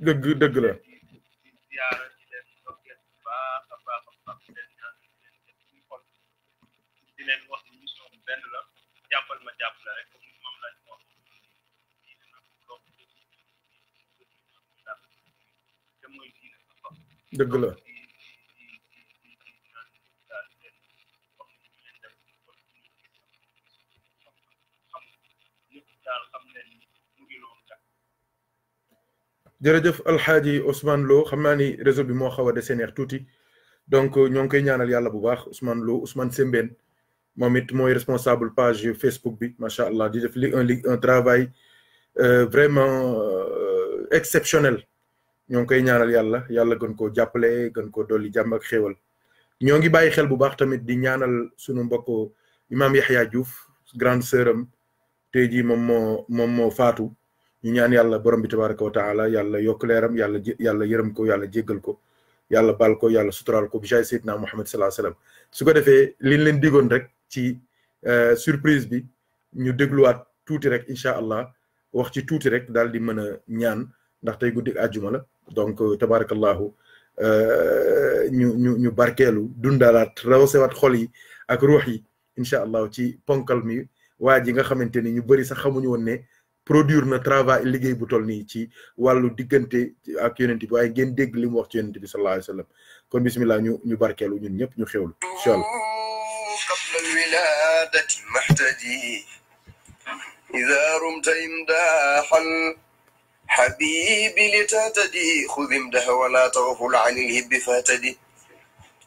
dëgg la dëgg la jërëjëf alxaaji Ousmane Lo xam naa ni réseau bi moo xaw a deseneex tuuti donc ñoo ngi koy ñaanal yàlla bu baax Ousmane Lo Ousmane Sembène moom it mooy responsable page Facebook bi macha allah di def un travail vraiment exceptionnel ñoo ngi koy ñaanal yàlla gën koo jàppale gën koo dolli jàmm ak xéewal ñoo ngi bàyyi xel bu baax tamit di ñaanal sunu mbokk imam Yahya Diouf grande sœur am tey jii moom moo faatu ñu ñaan yàlla borom bi tabaraka wa taala yàlla yokk leeram yàlla yërëm ko yàlla jéggal ko yàlla bal ko yàlla sutural ko bi jaay Seydina Muhammad sallallahu alayhi wasallam su ko defee liñ leen digoon rek ci surprise bi ñu dégluwaat tuuti rek incha allah wax ci tuuti rek daal di mën a ñaan ndax tey guddi àjjuma la donc tabarakallahu ñu barkeelu dundalaat rawasewaat xol yi ak ruux yi incha allah ci ponkal mi waa ji nga xamante ni ñu bëri sax xamuñu woon ne produire na travail liggéey bu toll nii ci wàllu diggante ak yonent bi waaye ngeen dégg li mu wax ci yonent bi sallallahu alayhi wa sallam kon bismillah ñu barkeelu ñun ñëpp ñu xewlu incha allah qabla alwiladati mahtadi idha rumta imdahal habibi litatadi khudh imdaha wa la taghful an alhibbi fatadi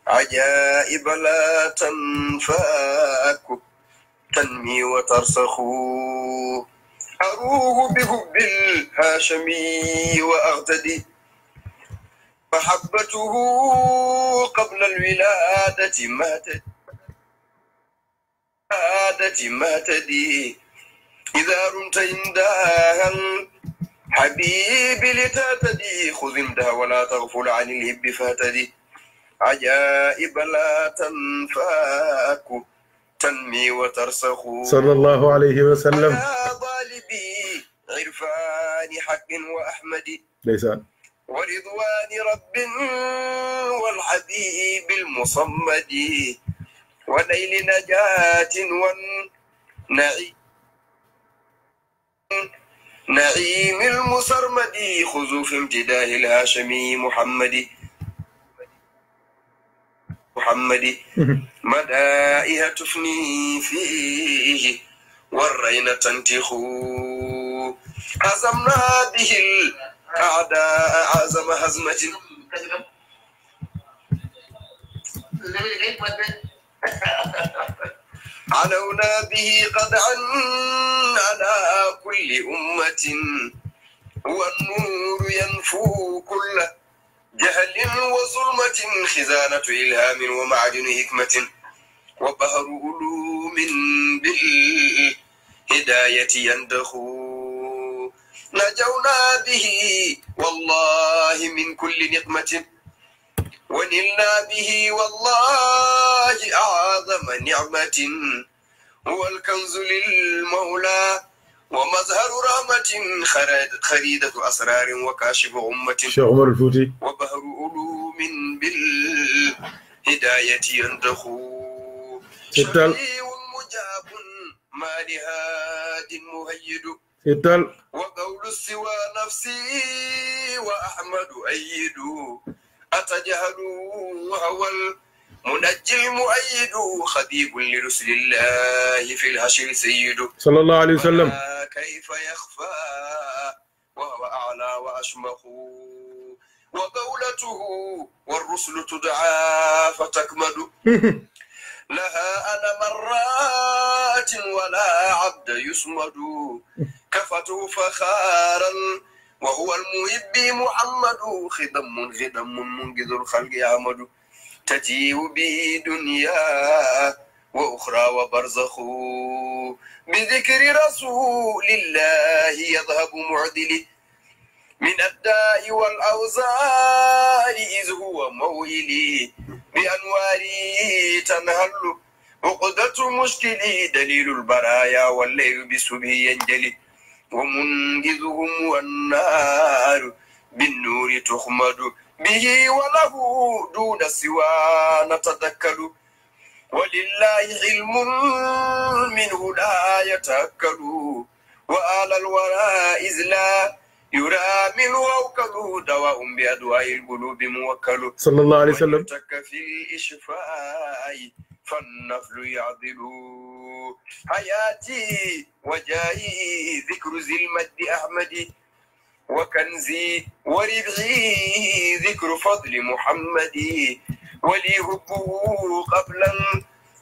عجائب لا تنفك تنمي وترسخ أروه بحب الهاشمي وأغتدي محبته قبل الولادة ما تدي إذا رمت إنداها حبيبي لتهتدي خذ امدها ولا تغفل عن الهب فاهتدي عجائب لا تنفك تنمي وترسخ صلى الله عليه وسلم يا طالبي عرفان حق وأحمد ليس ورضوان رب والحبيب المصمد ونيل نجاة نعيم المسرمد خذوا في امتداه الهاشمي محمد مدائها تفني فيه والرين تنتخ عزمنا به الأعداء عزم هزمة علونا به قدعا على كل أمة والنور ينفو كل جهل وظلمة خزانة إلهام ومعدن حكمة وبهر علوم بالهداية يندخ نجونا به والله من كل نقمة ونلنا به والله أعظم نعمة هو الكنز للمولى ومظهر رحمة خريدة أسرار وكاشف أمة شيخ عمر الفوتي وبهر علوم بالهداية يندخ شفيع مجاب ما لهاد مهيد وقول السوى نفسي وأحمد أيد أتجهل وهو المنجي المؤيد خبيب لرسل الله في الهشر سيد صلى الله عليه وسلم كيف يخفى وهو أعلى وأشمخ وقولته والرسل تدعى فتكمد لها أنا مرات ولا عبد يسمد كفته فخارا وهو المحب محمد خدم منقذ الخلق عمد تجيء به دنيا وأخرى وبرزخ بذكر رسول الله يذهب معدلي من الداء والأوزار إذ هو موئلي بأنواري تنهل عقدة مشكلي دليل البرايا والليل بسبه ينجلي ومنقذهم والنار بالنور تخمد به وله دون سوى نتذكر ولله علم منه لا يتأكل وآل الورى إذ لا يرى منه أوكل دواء بأدواء القلوب موكل صلى الله عليه وسلم ويتك في الإشفاء فالنفل يعضل حياتي وجاهي ذكر ذي المجد أحمد وكنزي وربعي ذكر فضل محمد ولي هبه قبل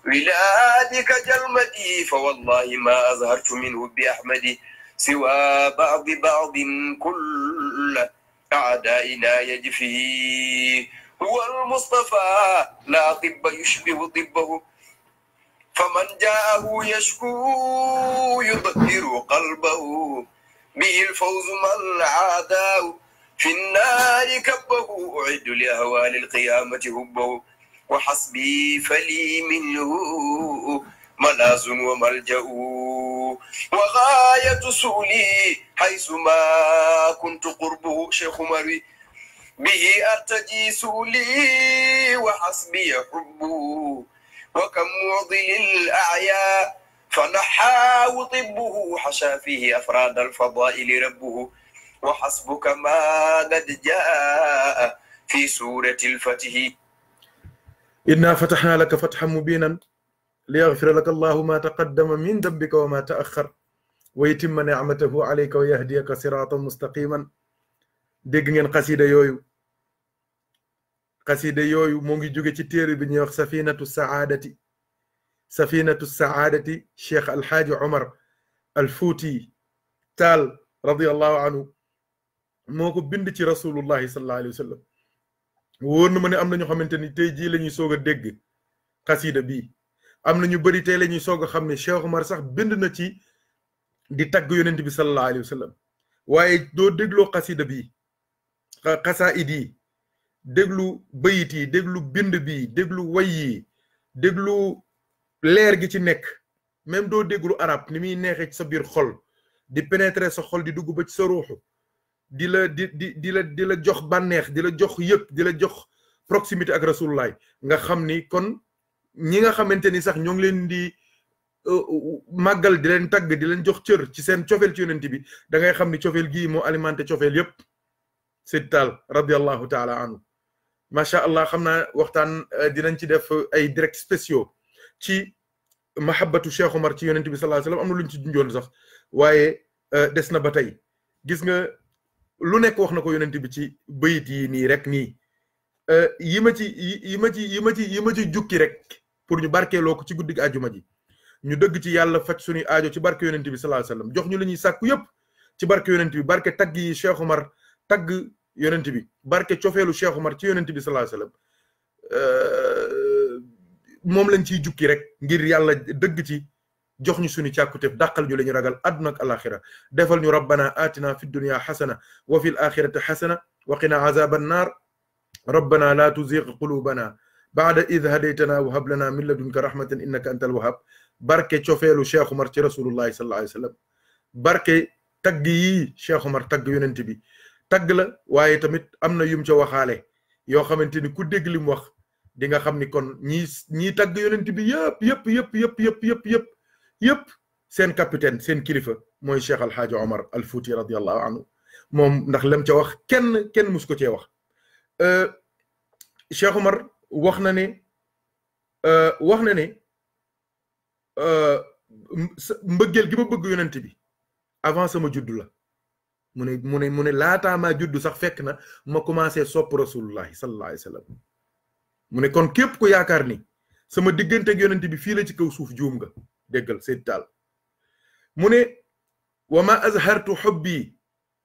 ولادك جلمدي فوالله ما أظهرت منه بأحمد سوى بعض كل أعدائنا يجفي هو المصطفى لا طب يشبه طبه فمن جاءه يشكو يطهر قلبه به الفوز من عاداه في النار كبه أعد لأهوال القيامة هبه وحسبي فلي منه ملاذ وملجأ وغاية سؤلي حيث ما كنت قربه شيخ مروي به أرتجي سؤلي وحسبي حبه وكم معضل الأعياء فنحى وطبه حشى فيه أفراد الفضائل ربه وحسبك ما قد جاء في سورة الفتح إنا فتحنا لك فتحا مبينا ليغفر لك الله ما تقدم من ذنبك وما تأخر ويتم نعمته عليك ويهديك صراطا مستقيما. dégg ngeen xasida yooyu moo ngi jóge ci téere bi ñuy wax safinatu saadati cheikh alxaaji omar al fuuti taal radiallahu anhu moo ko bind ci rasulullahi sallallahu alayhi wa sallam. wóor na ma ne am na ñu xamante ni tey jii la ñuy soog a dégg xasida bii, am na ñu bëri tey la ñuy soog a xam ne cheikh omar sax bind na ci di tagg yonent bi sallallahu alayhi wa sallam. waaye doo dégloo xasida bii, xasaid yi, déglu bayit yi, déglu bind bi, déglu way yi, déglu leer gi ci nekk, même doo déglu arab ni muy neexee ci sa biir xol, di pénétrer sa xol, di dugg ba ci sa ruuxu, di la jox bànneex, di la jox yëg, di la jox proximité ak rasulullah. nga xam ni kon ñi nga xamante ni sax ñoo ngi leen di màggal, di leen tagg, di leen jox cër ci seen cofeel ci yonent bi, da ngay xam ni cofeel gii moo alimenté cofeel yëpp. Seydi Taal radiallahu taala anhu. macha allah xam naa waxtaan dinañ ci def ay direct spéciaux ci mahabbatu Cheikh Omar ci yonent bi sallallahu alayhi wa sallam. am na luñ ci junjoon sax waaye des na ba tey. gis nga lu nekk wax na ko yonent bi ci bayit yi nii rek nii. yi ma ci jukki rek pour ñu barkeeloo ko ci guddig àjjuma ji, ñu dëgg ci yàlla faj suñuy aajo ci barke yonent bi sallallahu alayhi wa sallam, jox ñu li ñuy sàkku yëpp ci barke yonent bi, barke tagg yi Cheikh Omar tagg yonent bi, barke cofeelu Cheikh Omar ci yonent bi sallallahu alayhi wa sallam. moom lañ ciy jukki rek ngir yàlla dëgg ci jox ñu suñu càkkutéef, dàqal ñu la ñu ragal àdduna ak alaxira. defal ñu rabbana atina fi dunya xasana wa fi l axirati xasana wa qina azaba annar rabbana la tuzigh qulubana ba'da idh hadaytana wa hab lana min ladunka rahmatan innaka antal wahhab. barke cofeelu Cheikh Omar ci rasulullahi sallallahu alayhi wa sallam, barke tagg yi Cheikh Omar tagg yonent bi. tagg la waaye tamit am na yum ca waxaale yoo xamante ni ku dégg li mu wax di nga xam ni kon ñii tagg yonent bi yëpp seen capitaine, seen kilifa mooy Cheikh Alxaaji Omar al Fuuti radiallahu anhu. moom ndax lam ca wax kenn mus ko cee wax. Cheikh Omar wax na ne mbëggeel gi ma bëgg yonent bi avant sama juddu la. mu ne laataa maa juddu sax fekk na ma commencé sopp rasulullahi sallallahu alayhi wa sallam. mu ne kon képp ku yaakaar ni sama diggante ak yonent bi fii la ci kaw suuf juum nga. déggal Seydi Taal mu ne wa ma azhartu hubbi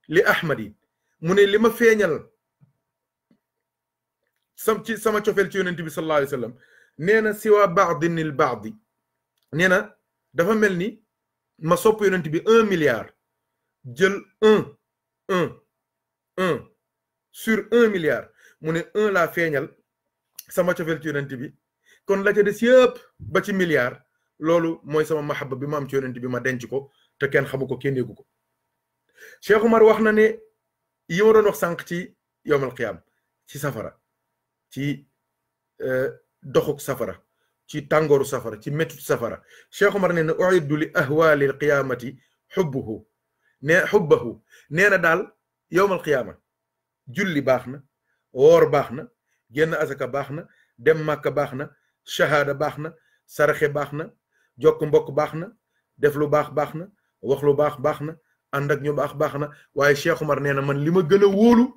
li ahmadi. mu ne li ma feeñal ci sama cofeel ci yonent bi sallallahu alayhi wa sallam nee na siwa baadin il baadi. nee na dafa mel ni ma sopp yonent bi 1 milliard jël un sur 1 milliard. mu ne 1 laa feeñal sama cofeel ci yonent bi, kon la ca des yëpp ba ci milliard loolu mooy sama mahabba bi ma am ci yonent bi ma denc ko te kenn xamu ko, kenn yëgu ko. Cheikh Omar wax na ne yi ma doon wax sànq ci yowmal qiyaam, ci safara, ci doxuk safara, ci tàngooru safara, ci méttu safara. Cheikh Omar nee na uiddu li ahwaali alqiyaamati xubbahu nee na daal yowmal qiyaama julli baax na, woor baax na, génn asaka baax na, dem màkka baax na, shahaada baax na, saraxe baax na, jokk mbokk baax na, def lu baax baax na, wax lu baax baax na, ànd ak ñu baax na. waaye Cheikh Omar nee na man li ma gën a wóolu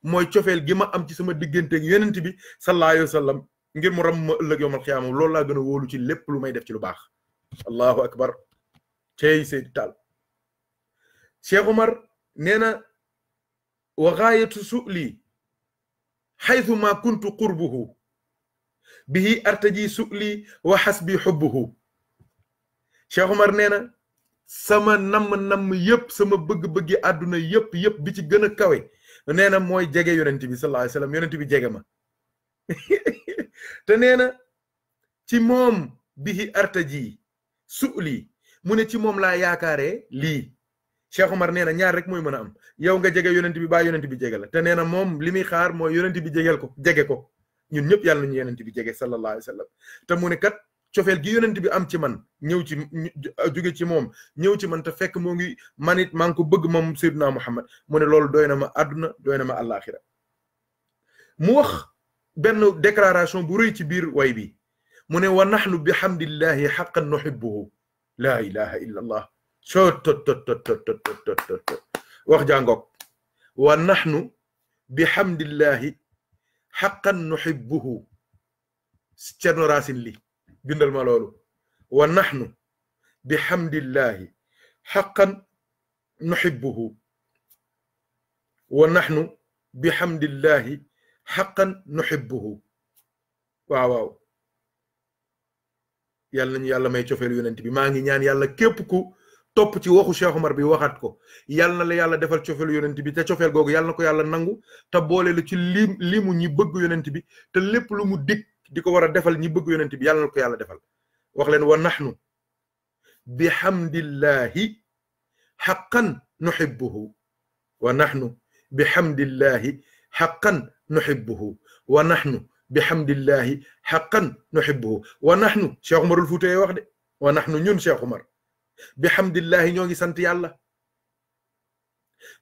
mooy cofeel gi ma am ci sama digganteeg yonent bi sallallahu alayhi wa sallam ngir mu ram ma ëllëg yowmal qiyaama. loolu laa gën a wóolu ci lépp lu may def ci lu baax. allahu akbar. cey Seydi Taal. Cheikh Omar nee na wa gaayatu su'li xaytu ma kuntu qurbuhu bihi artaji su'li wa xasbi xubbuhu. Cheikh Omar nee na sama nam yépp sama bëgg-bëggi àdduna yépp bi ci gën a kawe nee na mooy jege yonent bi sallallahu alayhi wasallam yonent bi jege ma te nee na ci moom bihi artaji suuli mu ne ci moom laa yaakaaree lii Cheikh Omar nee na ñaar rek mooy mën a am yow nga jege yonent bi ba yonent bi jege la te nee na moom li muy xaar mooy yonent bi jegeel ko jege ko ñun ñëpp yàlla nañu yonent bi jege sallallahu alayhi wasallam te mu ne kat cofeel gi yonent bi am ci man ñëw ci jóge ci moom ñëw ci man te fekk moo ngi man it maa ngi ko bëgg moom Seydina Muhammad mu ne loolu doy na ma àdduna doy na ma àllaaxira mu wax benn déclaration bu rëy ci biir way bi mu ne wa nahnu bi hamdillahi haqqan nuhibbuhu la ilaha illa allah wax jàngoog wa nahnu bi hamdillahi haqqan nuhibbuhu Cerno Racine Ly bindal ma loolu wa nahnu bi hamdillahi haqqan nuhibbuhu wa nahnu bi hamdillahi haqqan nuhibbuhu waaw yàlla nañu yàlla may cofeel yonent bi maa ngi ñaan yàlla képp ku topp ci waxu Cheikh Omar bi waxaat ko yàlla na la yàlla defal cofeel yonent bi te cofeel googu yàlla na ko yàlla nangu te boole la ci limu ñi bëgg yonent bi te lépp lu mu dig di ko war a defal ñi bëgg yonent bi yàlla na ko yàlla defal wax leen wa nahnu bi hamdillahi haqqan nuhibbuhu wa nahnu bi hamdillahi haqqan nuhibbuhu wa nahnu bi hamdillahi haqqan nuhibbuhu wa nahnu Cheikh Omarul Fuuti wax de wa nahnu ñun Cheikh Omar bi hamdillahi ñoo ngi sant yàlla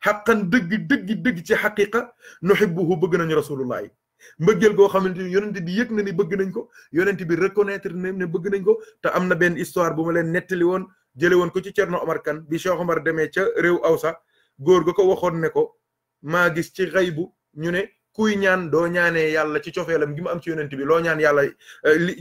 haqqan dëgg ci xaqiqa nuhibbuhu bëgg nañu rasulullahi mbëggeel goo xamante ni yonent bi yëg na ni bëgg nañ ko yonent bi reconnaître ne bëgg nañ ko te am na benn histoire bu ma leen nettali woon jële woon ko ci Cerno Omar Kan bi Cheikh Omar demee ca réew Awsa góor ga ko waxoon ne ko maa gis ci xaybu ñu ne kuy ñaan doo ñaanee yàlla ci cofeelam gi mu am ci yonent bi loo ñaan yàlla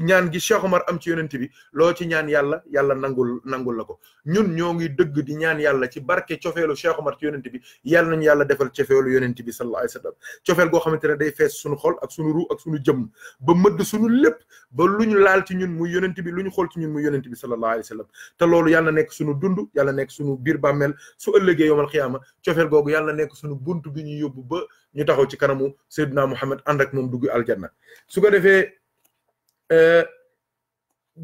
ñaan gi Cheikh Omar am ci yonent bi loo ci ñaan yàlla nangul la ko ñun ñoo ngi dëgg di ñaan yàlla ci barke cofeelu Cheikh Omar ci yonent bi yàlla nañu yàlla defal cofeelu yonent bi sallallahu alayhi wasallam cofeel goo xamante ne day fees suñu xol ak suñu ru ak suñu jëmm ba mëdd suñu lépp ba lu ñu laal ci ñun muy yonent bi lu ñu xool ci ñun muy yonent bi sallallahu alayhi wasallam te loolu yàlla nekk suñu dund yàlla nekk suñu biir bàmmeel su ëllëgee yowmal xiyaama cofeel googu yàlla nekk suñu buntu bi ñu yóbbu ba ñu taxaw ci kanamu Seydina Muhammad ànd ak moom dugg aljanna su ko defee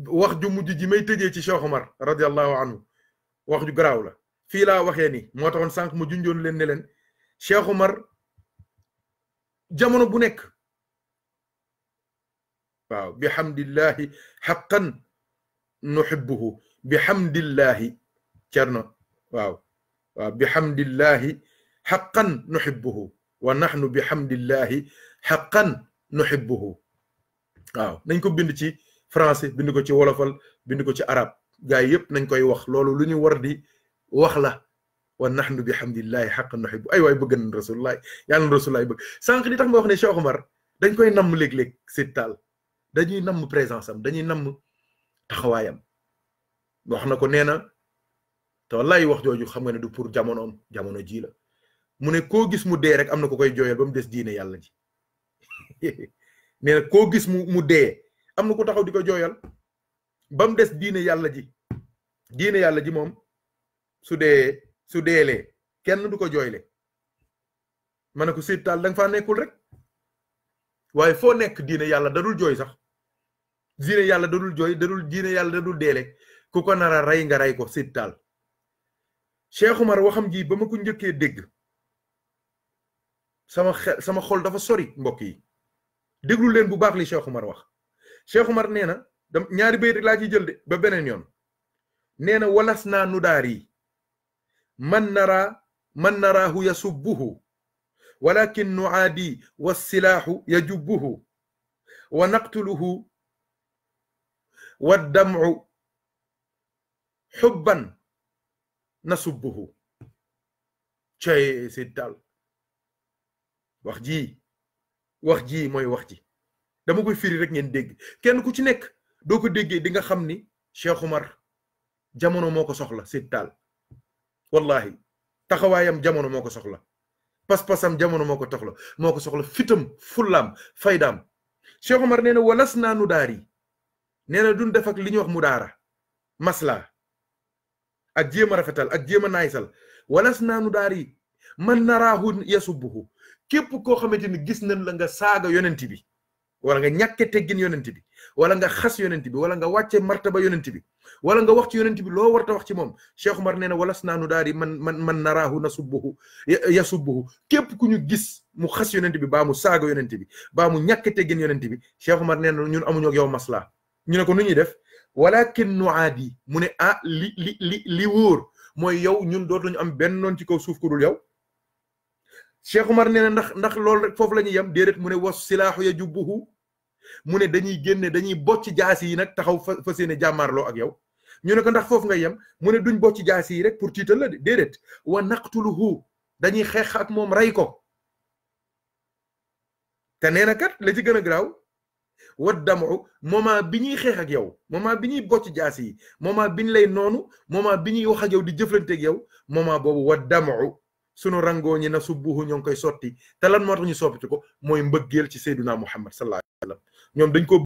wax ju mujj ji may tëjee ci Cheikh Omar radiyallahu anhu wax ju garaaw la fii laa waxee ni moo taxoon sànq mu junjoon leen ne leen Cheikh Omar jamono bu nekk waaw bi hamdillahi haqqan nuhibbuhu bi hamdillahi Cerno waaw bi hamdillahi haqqan nuhibbuhu wa nahnu bi hamdillahi haqqan nuhibbuhu waaw nañ ko bind ci français bind ko ci wolofal bind ko ci arab gaay yépp nañ koy wax loolu lu ñu war di wax la wa nahnu bi hamdillahi haqqan nuhibbu ay waay bëgg nañ rasulullah yàlla na rasulullah bëgg sànq li tax ma wax ne Cheikh Omar dañ koy namm léeg-léeg Seydi Tall dañuy namm présence am dañuy namm taxawaayam wax na ko nee na te wallahi wax jooju xam nga ne du pour jamonoom jamono ji la mu ne koo gis mu dee rek am na ko koy jooyal ba mu des diine yàlla ji nee na koo gis mu dee am na ko taxaw di ko jooyal ba mu des diine yàlla ji moom su deelee kenn du ko jooyle ma ne ko Seydi Tall da nga faa nekkul rek waaye foo nekk diine yàlla dadul jooy sax diine yàlla dadul jooy diine yàlla dadul deele ku ko nara rey nga rey ko Seydi Tall Cheikh Omar waxam ji ba ma ko njëkkee dégg sama xol dafa sori mbokk yi déglu leen bu baax li Cheikh Omar wax Cheikh Omar nee na ñaari bayt rek laa ciy jël de ba beneen yoon nee na walas naa nudaari man naraahu yasubbuhu walakin nuaadi wassilaahu yajubbuhu wa naqtuluhu waddam'u xubban nasubbuhu cay Seydi Tall wax ji mooy wax ji dama koy firi rek ngeen dégg kenn ku ci nekk doo ko déggee di nga xam ni Cheikh Omar jamono moo ko soxla Seydi Tall wallahi taxawaayam jamono moo ko soxla pas-pasam jamono moo ko soxla fitam fullaam faydaam Cheikh Omar nee na walas naa nu daari nee na duñ def ak li ñuy wax mu daara masla ak jéem a rafetal ak jéem a naysal walas naanu daari man naraahu yasubbuhu képp koo xamante ni gis nañ la nga saaga yonent bi wala nga ñàkke teggin yonent bi wala nga xas yonent bi wala nga wàcce martaba yonent bi wala nga wax ci yonent bi loo warta wax ci moom Cheikh Omar nee na walas naanu daari man naraahu nasubbuhu yasubbuhu képp ku ñu gis mu xas yonent bi baa mu saaga yonent bi baa mu ñàkke teggin yonent bi Cheikh Omar nee na ñun amuñu ak yow masla ñu ne ko nu ñuy def walakin nuaadi mu ne li wóor mooy yow ñun dootuñu am benn noon ci kaw suuf ku dul yow Cheikh Omar nee na ndax loolu rek foofu la ñuy yem déedéet mu ne was silaahu yajubbuhu mu ne dañuy génne dañuy bocc jaasi yi nag taxaw fa seene jàmmaarloo ak yow ñu ne ko ndax foofu nga yem mu ne duñ bocc jaasi yi rek pour tiital la déedéet wa naqtuluhu dañuy xeex ak moom rey ko te nee na kat la ci gën a garaaw wa damu moment bi ñuy xeex ak yow moment bi ñuy bocc jaasi yi moment bi ñu lay noonu moment bi ñuy wax ak yow di jëflante ak yow moment boobu wa damu sunu rangoo ñi na subbuhu ñoo ngi koy sotti te lan moo tax ñu soppati ko mooy mbëggeel ci Seydina Muhammad sallallahu alayhi wa sallam ñoom dañ ko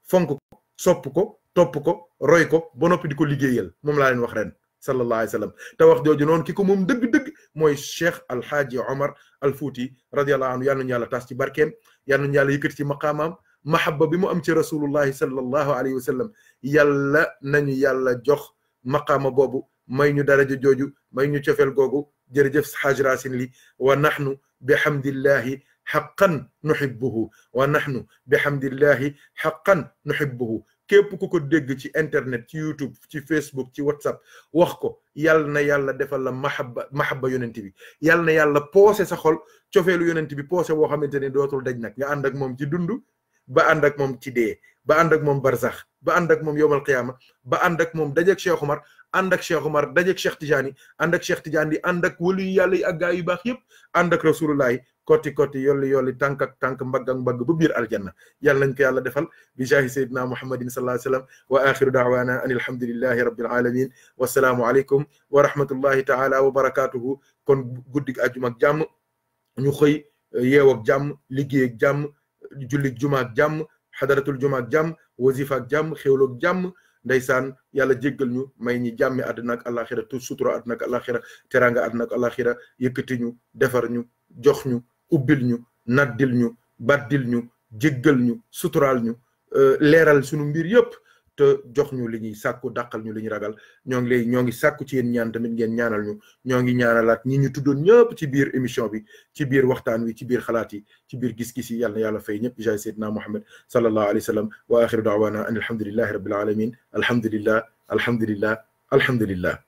fonk ko sopp ko topp ko roy ko ba noppi di ko liggéeyal moom laa leen wax ren sallallahu alayhi wa sallam te wax jooju noonu ki ko moom dëgg-dëgg mooy Cheikh Alhaaji Omar al Fouti radiyallahu anhu yal nañu yàlla taas ci barkeem yal nañu yàlla yëkkati ci maqaamaam mahabba bi mu am ci rasulullahi sallallahu alayhi wa sallam yàlla nañu yàlla jox maqaama boobu may ñu daraja jooju may ñu cofeel googu jërëjëf Haaj Racine Ly wa nahnu bihamdillahi haqqan nuhibbuhu wa nahnu bihamdillahi haqqan nuhibbuhu képp ku ko dégg ci internet ci YouTube ci Facebook ci WhatsApp wax ko yal na yàlla defal la mahabba yonent bi yal na yàlla poose sa xol cofeelu yonent bi poose woo xamante ne dootul daj nag nga ànd ak moom ci dund ba ànd ak moom ci dee ba ànd ak moom barzax ba ànd ak moom yowmal qiyaama ba ànd ak moom dajeeg Cheikh Omar ànd ak Cheikh Omar dajeeg Cheikh Tidiane ànd ak Cheikh Tidiane di ànd ak wali yàlla yi ak gaa yu baax yëpp ànd ak rasulullahi kotti kotti yolli tànk ak tànk mbagg ak mbagg ba biir aljanna yàlla nañ ko yàlla defal bi jaahi sayyidina muhammadin sallallahu alayhi wa sallam wa axiru daawana an alhamdulillahi rabbil alamin wassalaamu aleykum wa rahmatullahi taala wa barakatuhu kon guddig àjjuma ak jàmm ñu xëy yeew ak jàmm liggéey ak jàmm jullig juma ak jàmm xadaratul juma ak jàmm wasifa ak jàmm xéwlu ak jàmm ndeysaan yàlla jéggal ñu may ñi jàmmi àddina ak alaxira tu sutura àddina ak alaxira teranga àddina ak alaxira yëkkati ñu defar ñu jox ñu ubbil ñu naddil ñu baddil ñu jéggal ñu suturaal ñu leeral sunu mbir yëpp te jox ñu li ñuy sàkku dàqal ñu li ñu ragal ñoo ngi sàkku ci yéen ñaan tamit ngeen ñaanal ñu ñoo ngi ñaanalaat ñi ñu tuddoon ñëpp ci biir émission bi ci biir waxtaan wi ci biir xalaat yi ci biir gis-gis yi yàlla na yàlla fay ñëpp jaay seydina Muhammad sallallahu alayhi wa sallam wa axiru daawana an alhamdulillahi rabbil alamin alhamdulillah alhamdulillah alhamdulillah